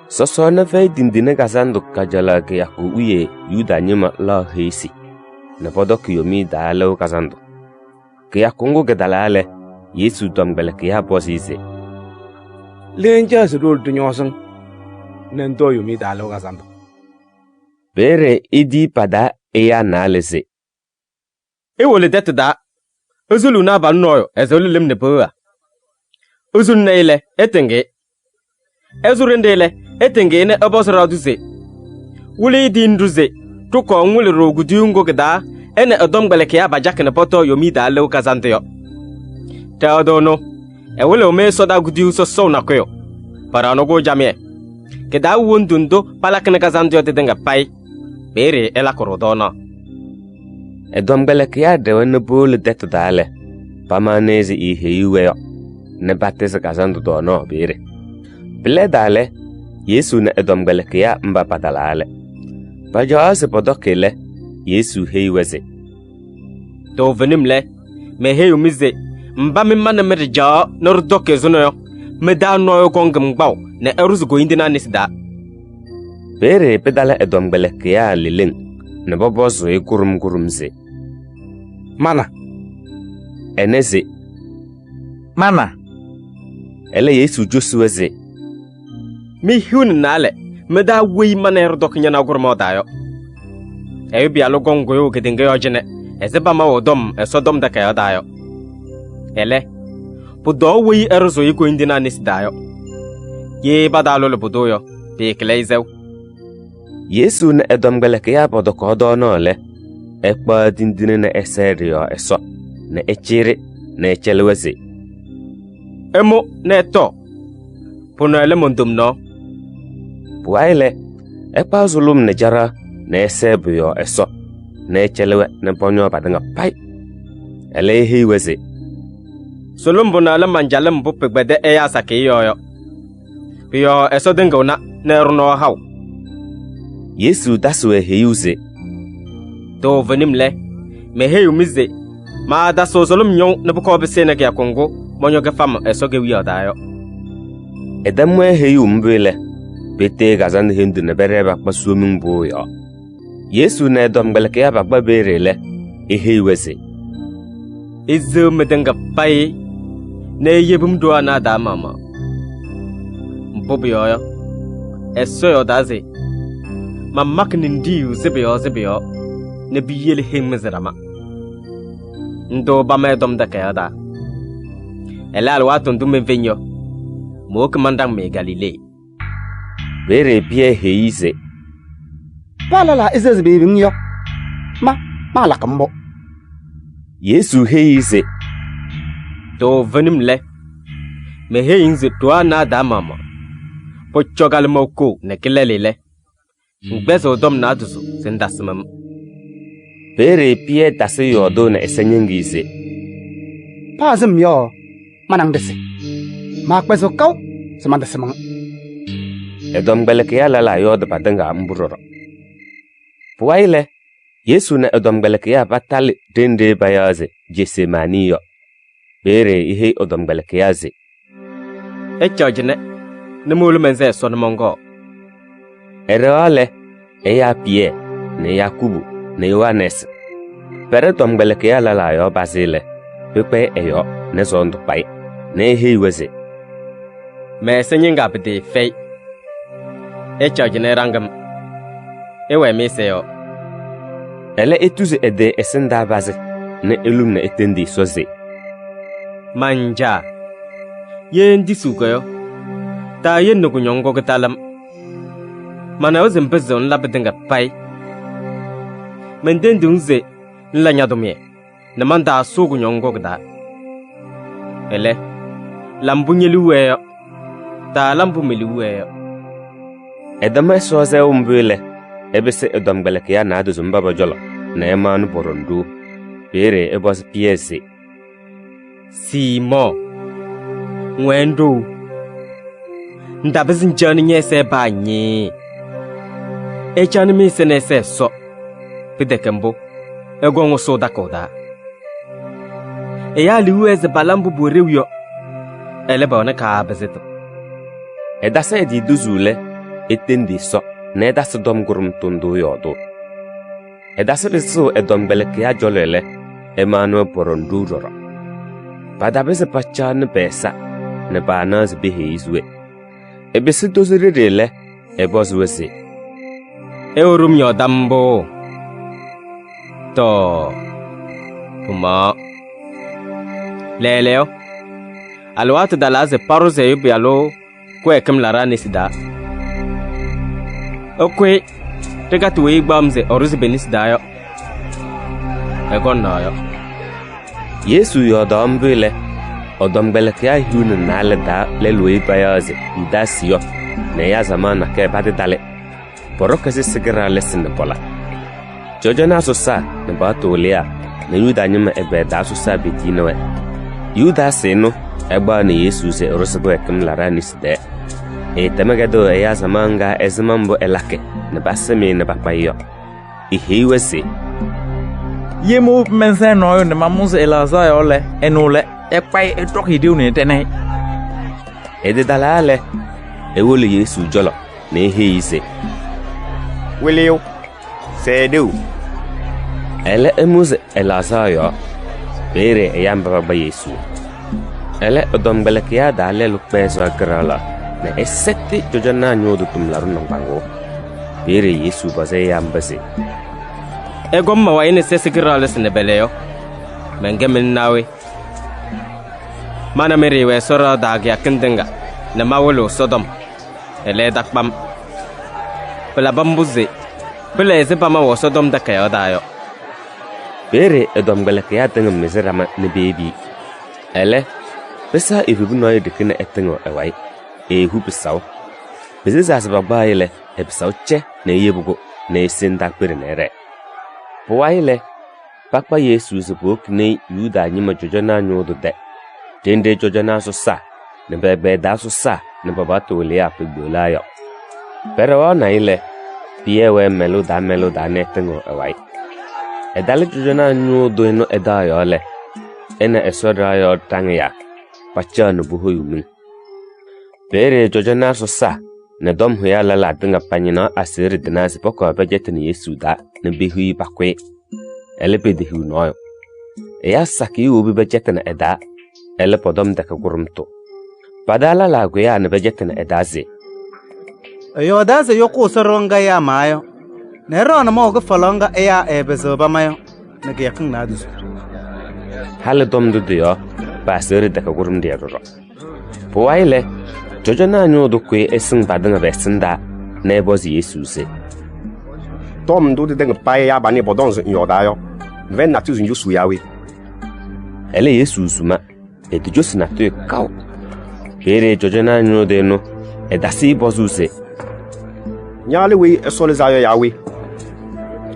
Speaker 2: Soso na fei dindine kazando kajala ke yaku uye Yuda nyima la heisi na podo kiyomi dalo kazando ke yakungu gedalale Yesu dombele ke ya bosize
Speaker 4: Lenja zurul dunyosan nendo yomi dalo kazando
Speaker 2: Bere idi pada eya nalese
Speaker 6: Ewole detda Uzulu na ba noyo ezolulem ne boa Uzul neile etenge Ezurendele etenge ne abosra duze Wuli di nduze tuko ngule rogudi ngo gda ene odom gbeleke ya bajak ne poto yomi dalo kazando yo Teodono ewole ome soda gudi uso so na koyo para no go jamie keda wondundo palakne kazando yo tedenga pai bere ela korodona
Speaker 2: Edom beleke ya dewe ne bole detu dale pamanezi ihe yuwe yo ne batese kazando dono bere Bile dale Yesu na edom beleke ya mba padalale Pajaase podokele Yesu heiweze
Speaker 6: Do venimle me heyu mize mba mi mana merja nordoke zono me da no gongam gbaw ne eruz go indina nisda
Speaker 2: Bere pedala edom beleke ya lilin ne bobozo e gurumze
Speaker 4: Mana
Speaker 2: Eneze
Speaker 11: Mana
Speaker 2: Ele Yesu josuweze
Speaker 6: Mi hun nale me da wei mana erdok nyana gurmo dayo E bi alo gongo yo gedenge yo jene ezeba ma odom esodom da kayo dayo Ele pudo wei erzo yi go indina nisdayo Ye badalo le pudo yo be kleizew
Speaker 2: Yesu na edom beleke ya podoko do no le ekpa dindine na eserio eso na echiri na echelweze
Speaker 6: Emo neto puno ele mondum no
Speaker 2: Puaile, Epazulum Nejara, Nesebio, Eso, Nechelewe, Nemponyo Badanga Pai. Ele he was it.
Speaker 6: Solumbuna la manjalam bupe bede eya sake yo. Pio eso dengo na neruno how.
Speaker 2: Yesu daswe he use it.
Speaker 6: Do venimle, me he umize. Ma da so solum yon ne buko besene ke Kongo, monyo ke fam eso ge wi odayo.
Speaker 2: Edamwe he umbele. Bete gazan hindu ne bereba basumung boyo. Yesu ne dom belke abba berele. He was it.
Speaker 6: Izu medenga pai ne yebum doa na da mama. Mbobyo yo. Eso yo daze. Ma maknindi zebyo ne biyele hemzerama. Ndo ba me dom da kayada. Elal watun dume venyo. Mo mandang me Galilei.
Speaker 2: Bere bie heize.
Speaker 12: Palala izeze be binyo. Ma la kambo.
Speaker 2: Yesu heize.
Speaker 6: Do venimle. Me heinze toa na da mama. Po chogal moko ne kelelele. Ngbezo dom na duzu sendasmam.
Speaker 2: Bere pie dase yodo na esenyengize.
Speaker 12: Pa zemyo manang dese. Ma kwezo kau semandasemang.
Speaker 2: Edom beleke ya la yodo badanga amburoro. Puaile Yesu na edom beleke ya batali dende bayaze Jesemaniyo. Bere ihe odom beleke yaze.
Speaker 6: Echojene ne mulu menze son mongo.
Speaker 2: Erewale eya pie ne Yakubu ne Yohanes. Pere dom beleke ya la yo basile. Pepe eyo ne zondo pai. Ne he weze.
Speaker 6: Me senyinga bede fei. Echojene rangam. Ewe meseyo.
Speaker 2: Ele etuze ede esenda baze. Ne elum na etendi soze.
Speaker 6: Manja. Yen disukayo. Ta yen no kunyongo ketalam. Mana ozen bezon la bedenga pai. Mendendunze la nyadomie. Na manda so kunyongo keda. Ele lambunyeliweyo. Ta lambumeliweyo.
Speaker 2: Edama soze umbele. Ebese edom beleke ya na adu zumbaba jolo. Na emanu borondu. Bere ebos piese.
Speaker 6: Simo Wendo Ndabezin jani nye se banyi Echani mi se ne se so Pidekembo Egongo so dakoda Eya liweze balambu burewiyo Eleba one ka abezeto
Speaker 2: Edasa edi duzule Etendi so Ne edasa dom gurum tundu yodo Edasa riso edom beleke ya jolele Emanu porondu roro Badabese pacha ne pesa ne banas beheizwe. Ebese dozirele eboswese.
Speaker 6: Eurum yo dambo. To. Puma. Leleo. Alwatu dalaze parose yubialo kwe kem lara nisida. Okwe teka tuwe igbamze oruzi benisida yo. Egon na yo.
Speaker 2: Yesu yodom bele odom beleke ya hunu nale da lelwe bayaze idasiyo ne ya zamana ke bade dale porokasi sigira lesson bola jojo na so sa ne bato lea ne yuda nyima ebe da so sa betinowe yuda seno eba ne Yesu se orosego ekem lara nisde temagado ya zamanga ezamambo elake ne baseme ne bapayo ihiwese
Speaker 11: Yemu mense no ne mamus elaza yole enule epai etoki diu ne tene.
Speaker 2: Ede dalale ewole Yesu jolo ne heise.
Speaker 16: Williu sedu.
Speaker 2: Ele emus elaza yo bere eyamba ba Yesu. Ele odom beleke ya dale lupezo agrala ne essetti jojana nyodu tumlaru nambango. Bere Yesu baze yambase.
Speaker 6: Egomma wa ine sesikira lesne beleyo. Mengemin nawe. Mana meri we sora dagya kendenga. Na mawolo Sodom. Ele dakbam. Pela bambuze. Pela ezebama wo Sodom dakayo dayo.
Speaker 2: Bere edom beleke ya tenga mezerama ne baby. Ele pesa irubu no yedekene etengo ewai. Hubisaw. Biziza sabagba ile ebsauche ne yebugo ne sinda pirinere. Puwa ile pakpa Yesu zubuk ne yuda nyima jojona nyodo de. Dende jojona so sa ne bebe da so sa ne babato le apigbola yo. Pero na ile piewe meloda ne tengo awai. Edale jojona nyodo no edayo le. Ena esodra yo tangya. Pacha no buho yumin. Bere jojona so sa ne dom huya la dinga panyina asiri dinasi poko bejetini Yesu da ne bihui bakwe. Ele pedi hu noyo. Eya saki ubi bejetina eda. Ele podom deka gurumto. Padala la guya ne bejetina edaze.
Speaker 9: Yo daze yo kusaronga ya mayo. Nero na mo falonga eya ebezoba mayo. Ne gekin na dusu.
Speaker 2: Hale dom dudio basiri deka gurum diaroro. Puwaile jojona nyodo kwe esing badanga besinda ne bozi Yesu se.
Speaker 8: Tom do de denga pai ya bani bodonzo nyodayo. Ven na tuzu njusu yawe.
Speaker 2: Ele Yesu suma josi na to kaw. Bere jojona nyodo no edasi bozu se.
Speaker 8: Nyale we esole zayo yawe.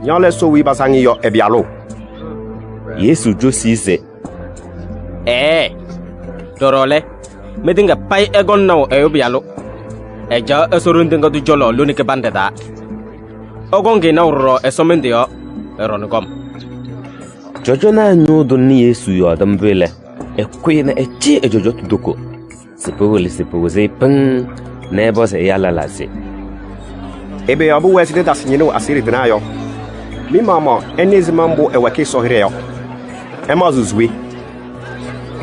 Speaker 8: Nyale so we basangi yo ebialo.
Speaker 2: Yesu josi se.
Speaker 6: Dorole medinga pai egon no eobialo. Eja esorundinga du jolo lunike bandeda. Ogonge na uro esomendio eronigom.
Speaker 2: Jojona nyodo ni Yesu yo dambele. Ekwena echi ejojo tudoko. Sepowole peng nebo se yala lase.
Speaker 8: Ebe abu weside da sinyeno asiri dinayo. Mi mama enezi mambo ewake sohire yo. Ema zuzwe.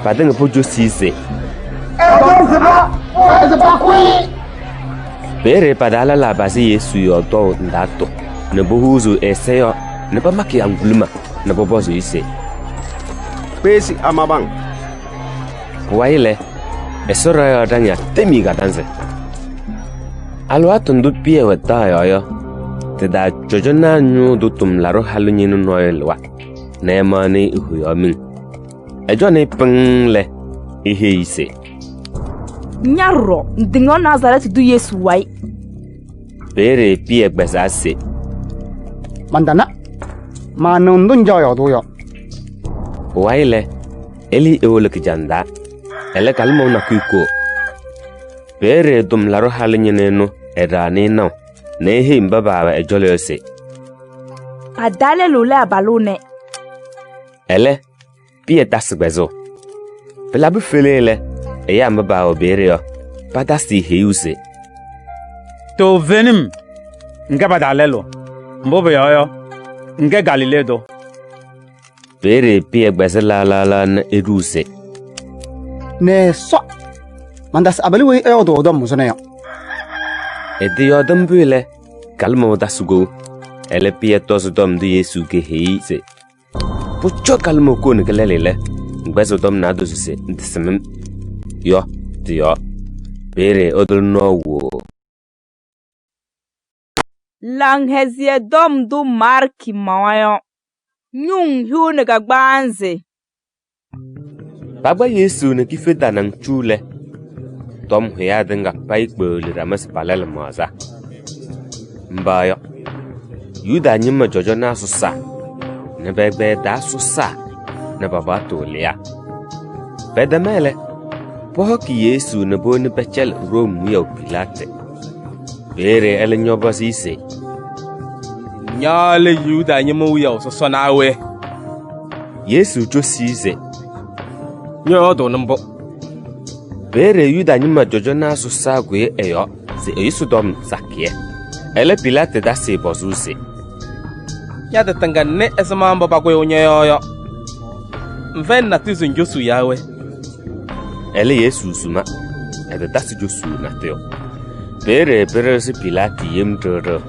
Speaker 2: Padanga pojo sise. Bere padala la basi Yesu yo do ndato. Ne bohuzu eseyo ne ba maki anguluma ne bobozo ise.
Speaker 8: Pesi amabang.
Speaker 2: Waile esora yo danya temi gadanze. Alwa tundut pie weta yo. Teda jojona nyu dutum laro halunyinu noyelwa. Ne mani uhuyomin. Ejone pengle ihe ise.
Speaker 1: Nyarro ndingo Nazareth du Yesu wai.
Speaker 2: Bere pie gbesase.
Speaker 12: Mandana manundun joyo doyo.
Speaker 2: Waile eli ewole kijanda. Ele kalmo na kuiko. Bere dum laro halinyene no edani no. Ne he mbaba ejole ose.
Speaker 1: Adale lule abalune.
Speaker 2: Ele pie tasgbezo. Pelabu felele eya mbaba obere yo. Padasti heuse.
Speaker 7: To venim nga badalelo. Mbobe yo nga Galiledo.
Speaker 2: Bere pie gbezela la na eduse.
Speaker 12: Ne so mandas abaliwe eodo do musone yo.
Speaker 2: Edi yodam bule kalmo dasugo. Ele pie tozo dom du Yesu ke heise. Pucho kalmo ko ne kelele. Gbezo dom na do se ndisemem. Yo dio. Bere odol no wo.
Speaker 1: Lang hezie dom du marki mawayo. Nyung hu ne gagbanze.
Speaker 2: Baba Yesu ne kifeda nang chule. Tom huya denga paikbo li ramas palal maza. Mbayo. Yuda nyima jojona susa. Ne bebe da susa. Ne baba tolia. Beda mele. Poho ki Yesu ne bo ne bechel rom yo Pilate. Bere ele nyoba sise.
Speaker 6: Nyale Yuda nyima uyo so sonawe.
Speaker 2: Yesu jo sise.
Speaker 6: Nyodo numbo.
Speaker 2: Bere Yuda nyima jojona susa gwe eyo. Se Yesu dom sakie. Ele Pilate da se bozuse.
Speaker 6: Ya de tangane esama mbaba gwe onyoyo. Mven na tizu njosu yawe.
Speaker 2: Ele Yesu suma. Ede dasi josu na teo. Bere si Pilate yem dodo.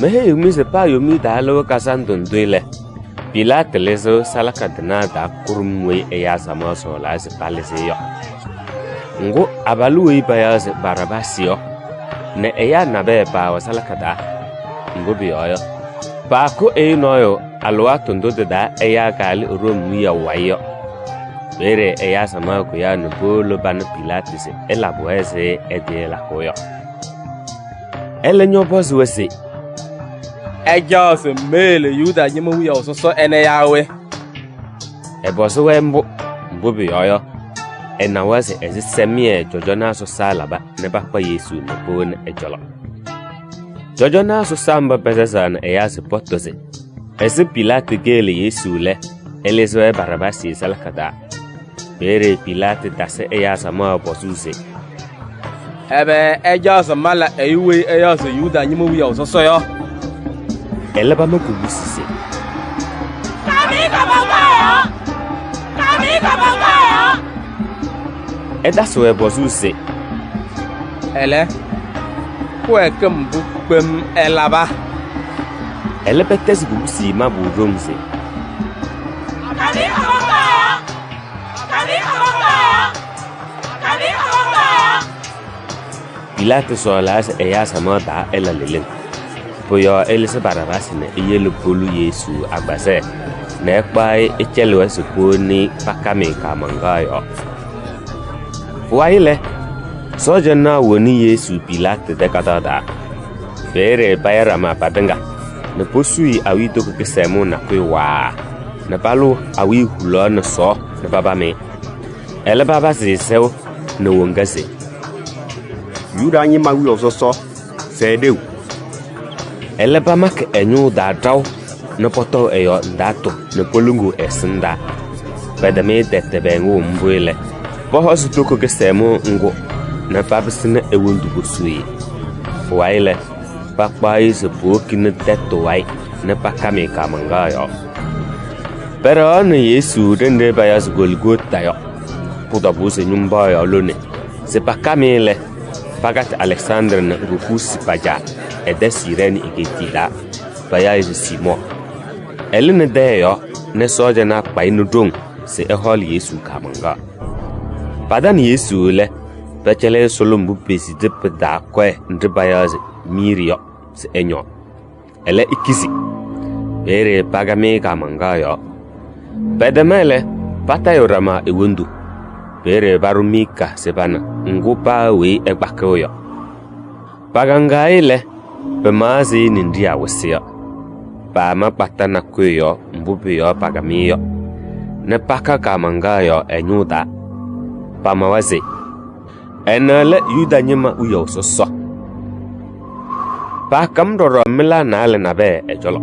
Speaker 2: Mehe yumi se pa yumi da lo kasandon duile. Pilate lezo salaka dina da kurumwe eya sama so la se palese yo. Ngo abaluwe baya se barabasi yo. Ne eya nabe ba wasalaka da. Ngo biyo. Ba ko e noyo alwa tondo da eya gali rom ya wayo. Bere eya sama ko ya no bolo ban Pilate se elaboese e de la koyo. ele nyo bozu wese
Speaker 6: Eja se mele yuda nyima wiya ososo ene yawe.
Speaker 2: Ebozo wembo mbubi yoyo. Ena wase ezi semie jojo na so salaba ne bakpa Yesu ne bon ejolo. Jojo na so samba bezazana eyase potoze. Ezi Pilate gele Yesu le Elizwe Barabasi salakada. Bere Pilate dase eyasa ma bozuze.
Speaker 6: Ebe eja se mala eywe eyase yuda nyima wiya ososo yo.
Speaker 2: Eleba makubusise. Edaso ebozuse.
Speaker 6: Ele kwekam bukpem elaba.
Speaker 2: Ele petes bubusi mabudumse. Pilate solas eyasa mada ela lelen. Poyo elise Barabasi ne yelo polu Yesu agbase. Ne kpai echelo esuponi pakame kamangayo. Waile soja na woni Yesu Pilate de kadada. Bere bayara ma padanga. Ne posui awi to ke semo na kwewa. Ne balu awi hulo na so ne baba me. Ele baba ziseu ne wongase.
Speaker 8: Yuda nyi mawi ososo sedeu.
Speaker 2: Ele ba mak enyu da daw ne poto eyo ndato ne polungu esinda. Bedame tete bengu mbwele. Bohos toko ke semo ngo na babsine ewundu bosui. Waile pakpa is boki ne teto wai ne pakame kamangayo. Pero ne Yesu dende bayas Golgotha yo. Puda buse nyumba yo lone. Se pakame le pagat Alexandre ne Rufus paja ede sireni iketila bayas Simon. Elene de yo ne soja na kpai no dong se ehol Yesu kamanga. Padan Yesu le pechele solombu peside peda kwe ndbayaz mirio se enyo. Ele ikisi. Bere pagame kamanga yo. Pedemele patayo rama ewundu. Bere barumika sebana ngupa we egbakoyo. Paganga ile bemazi nindia wasiya. Pa ma patana kweyo mbubi yo pagamiyo. Ne paka kamanga yo enyuda. Pamawaze enale yuda nyima uyo soso pa kamdoro mila na ale na be ejolo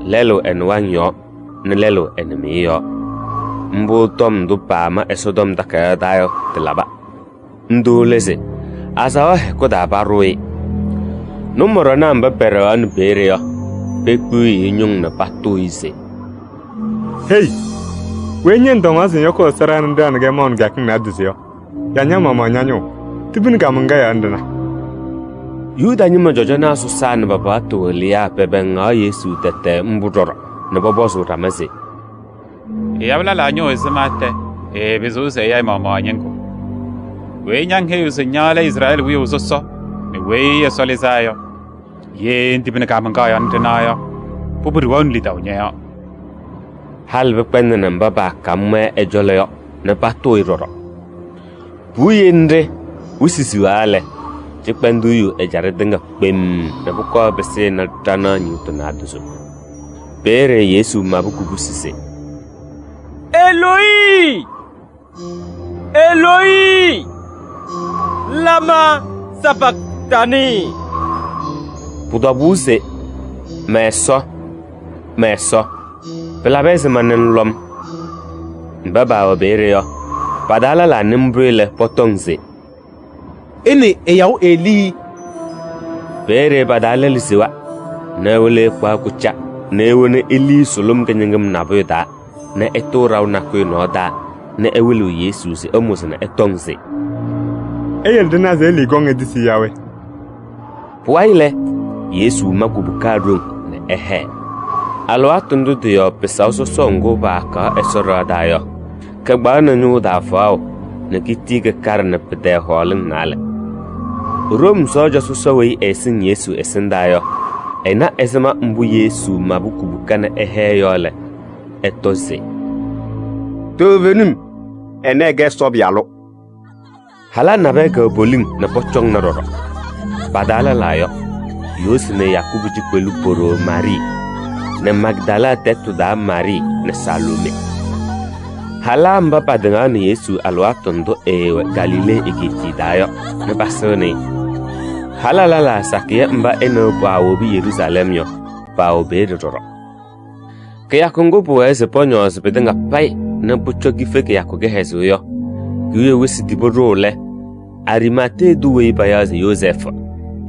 Speaker 2: lelo enwanyo ne lelo enemiyo mbu tom du pa ma esodom daka dayo telaba ndu leze asawa ko da barui numero namba pero an bereyo pekui nyung na patu ise.
Speaker 4: Hey, wenye ndonga zinyoko sarana ndana ge mon gakin na duzio. Yanya mama nyanyo. Tibin gamanga ya ndana.
Speaker 2: Yuda nyima jojo na su san baba to liya pebenga Yesu tete mbudoro. Na baba su ramase.
Speaker 7: Yabla la nyo izmate. Bizu se ya mama nyanko. We nyanghe usinyala Israel wi usoso. Ni we yesolizayo. Ye ndibin gamanga ya ndana ya. Puburu only daw nya.
Speaker 2: Halbe pende na mbaba kamwe ejole ne pato iroro. Buyende usisi wale chikpendu yu ejare denga pem ne buko bese na tana nyuto na duso. Bere Yesu mabuku busise.
Speaker 6: Eloi! Eloi! Lama sabachthani.
Speaker 2: Pudabuse meso Pela bese manen lom. Baba o bere yo. Padala la nimbrele potongze.
Speaker 10: Ene eyao Eli.
Speaker 2: Bere padala lisiwa. Ne wole kwa kucha. Ne wone Eli solom kenyengem naboda. Ne eto raw na kwe no da. Ne ewelu Yesu se omus na etongze.
Speaker 4: Eyel dina ze Eli gonge disi yawe.
Speaker 2: Puaile Yesu makubukadro ne ehe. Alwa tundu diyo pesa songo baka esora dayo. Kagba nyu da fao ne kitiga karne pede holin nale. Rom soja susawi esin Yesu esin dayo. Ena ezema mbu Yesu mabuku bukana ehe yole. Etose.
Speaker 8: To venum ene ge sobialo.
Speaker 2: Hala nabe ga boling na pochong na roro. Padala layo. Yose ne Yakubu jikwelu poro Mari ne Magdala tetu da Mari ne Salome. Hala mba padanga ne Yesu alwa tondo ewe Galile egiti dayo ne basone. Hala lala sakia mba eno pa obi Yerusalem yo pa obi doro. Ke yakongo po ese ponyo se pedanga pai ne bucho gife ke yakoge hezo yo. Yuye wesi diborole. Arimate duwe bayaz Joseph.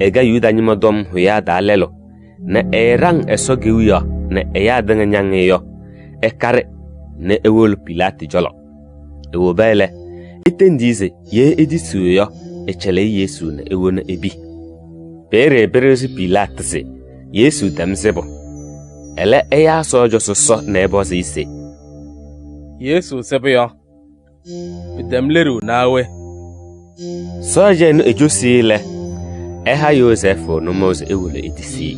Speaker 2: Ega yuda nyima dom huya dalelo. Ne erang esogiyo ne eya danga nyange yo. Ekare ne ewol Pilate jolo. Ewo bele itendize ye edisu yo echele Yesu ne ewo na ebi. Pere si Pilate se Yesu damsebo. Ele eya sojo so na ebo se ise.
Speaker 6: Yesu sebo yo. Bidamleru nawe.
Speaker 2: Soje no ejosi le. Eha Joseph no mos ewole etisi.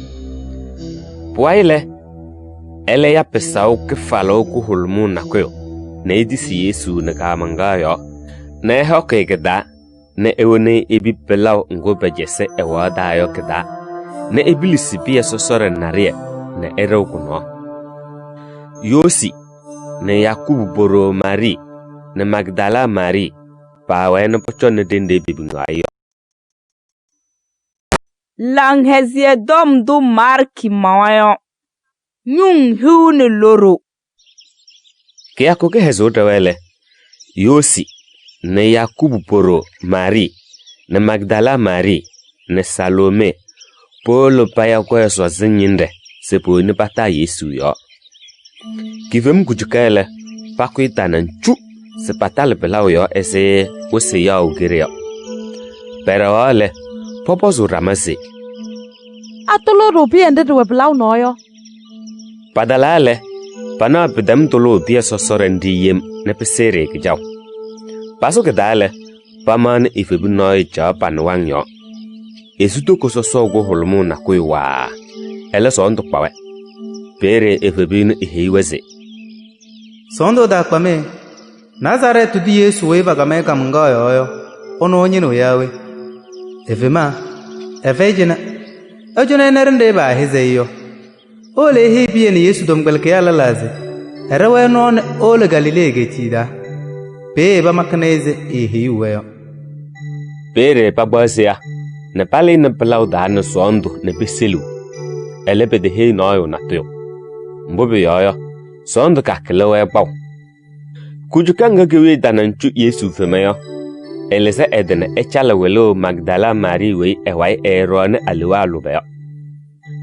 Speaker 2: Poile ele ya pesau ke falo ku hulmu nakyo. Ne edisi Yesu na kamanga yo. Ne eha ke geda ne ewone ebi pelau ngo bejese ewa da yo keda. Ne ebilisi bi sosore narie ne ero kuno. Yosi ne Yakubu boro Mari ne Magdala Mari pa wena pochone dende bibinga yo.
Speaker 1: Lang hezie dom du marki mawayo. Nyung hiune loro.
Speaker 2: Ke yakoge hezo dawele. Yosi ne Yakubu poro Mari ne Magdala Mari ne Salome polo paya kwa so zinyinde sepo ni pata Yesu yo. Kivem kujukele pakuita nanchu se patale pelao yo ese ose ya ugere yo. Pero wale popozu ramase.
Speaker 14: Atolo robi ende de pelao no yo.
Speaker 2: Padalale pana pedam tolo bia sosorendi yem ne pesere kijao. Paso ke dale paman ifebu noi cha panwang yo. Esuto ko soso go holmu na kuiwa. Ele so ndo pawe. Pere ifebu ihiweze.
Speaker 9: Sondo da kwame. Nazaretu di Yesu weva kameka mungayo yo. Ono nyino yawe. Efema. Efejina. Ojuna nerende ba hizeyo. Ole hebie ni Yesu domgelke ya lalaze. Erewe non ole Galile getida. Pe ba makaneze ehiwe yo.
Speaker 2: Pere pabasea. Ne pale ne pelau da ne sondo ne beselu. Elebe de hei noyo na teo. Mbobe yoyo. Sondo kakelewe pau. Kujukanga gewe dananchu Yesu femeyo. Eleze edene echala welo Magdala Mari we ewai erone aliwa lubeyo.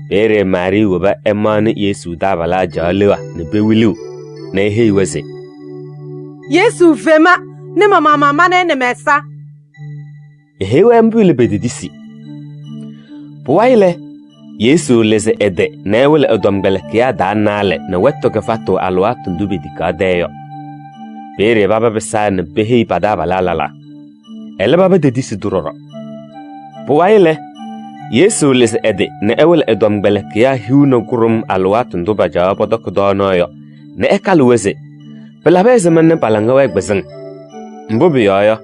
Speaker 2: Pere Mari weba emane Yesu dabala jalewa ne bewiliu ne heiweze.
Speaker 15: Yesu fema ne mama ne mesa.
Speaker 2: Hewe mbule bedidisi. Puwaile Yesu leze ede ne wele odomgelekia danale ne wetto kefato alwatu ndubidika deyo. Pere baba besa ne behi padaba la. Ele baba dedisi duroro. Puwaile Yesu leze ede ne ewele odomgelekia hiuno kurum alwatu nduba jawabo dono yo. Ne ekaluweze. Pelabeze menne palangawe gbezeng. Mbubi yoyo.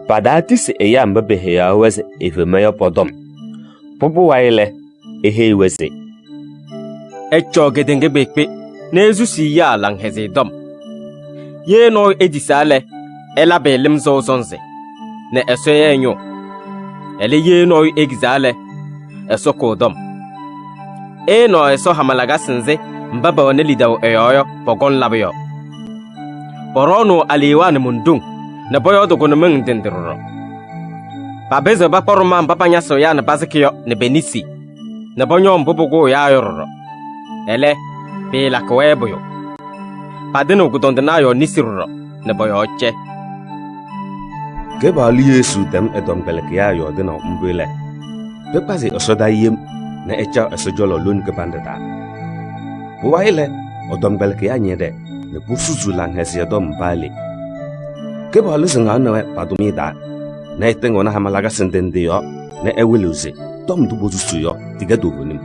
Speaker 2: Padatis eya mbebehe ya weze efemeyo podom. Popo waile ehe weze.
Speaker 6: Echo gedenge bekpe nezu si ya lang heze dom. Ye no edisale ela belim zo zonze. Ne eso ye nyo. Ele ye no egizale eso kodom. E no eso hamalaga sinze mbaba wane lidaw eyoyo pogon labiyo. Porono aliwa ne mundung. Na boyo do gono meng dendiroro. Babeze ba poroma mbapanya so ya na bazikiyo ne benisi. Na bonyo mbubugo ya yororo. Ele pela kweboyo. Padeno gudondanayo nisiroro ne boyo che.
Speaker 2: Ke bali Yesu dem edom beleke ya yo de no mbele. Pe pase osoda yem na echa esojolo lun ke bandada. Buwaile odom beleke ya nyede ne busuzu lang hesi dom bali. Ke bali singa na padumida na itengo na hamalaga sendende yo na ewiluze dom du bozusu yo diga dogonim.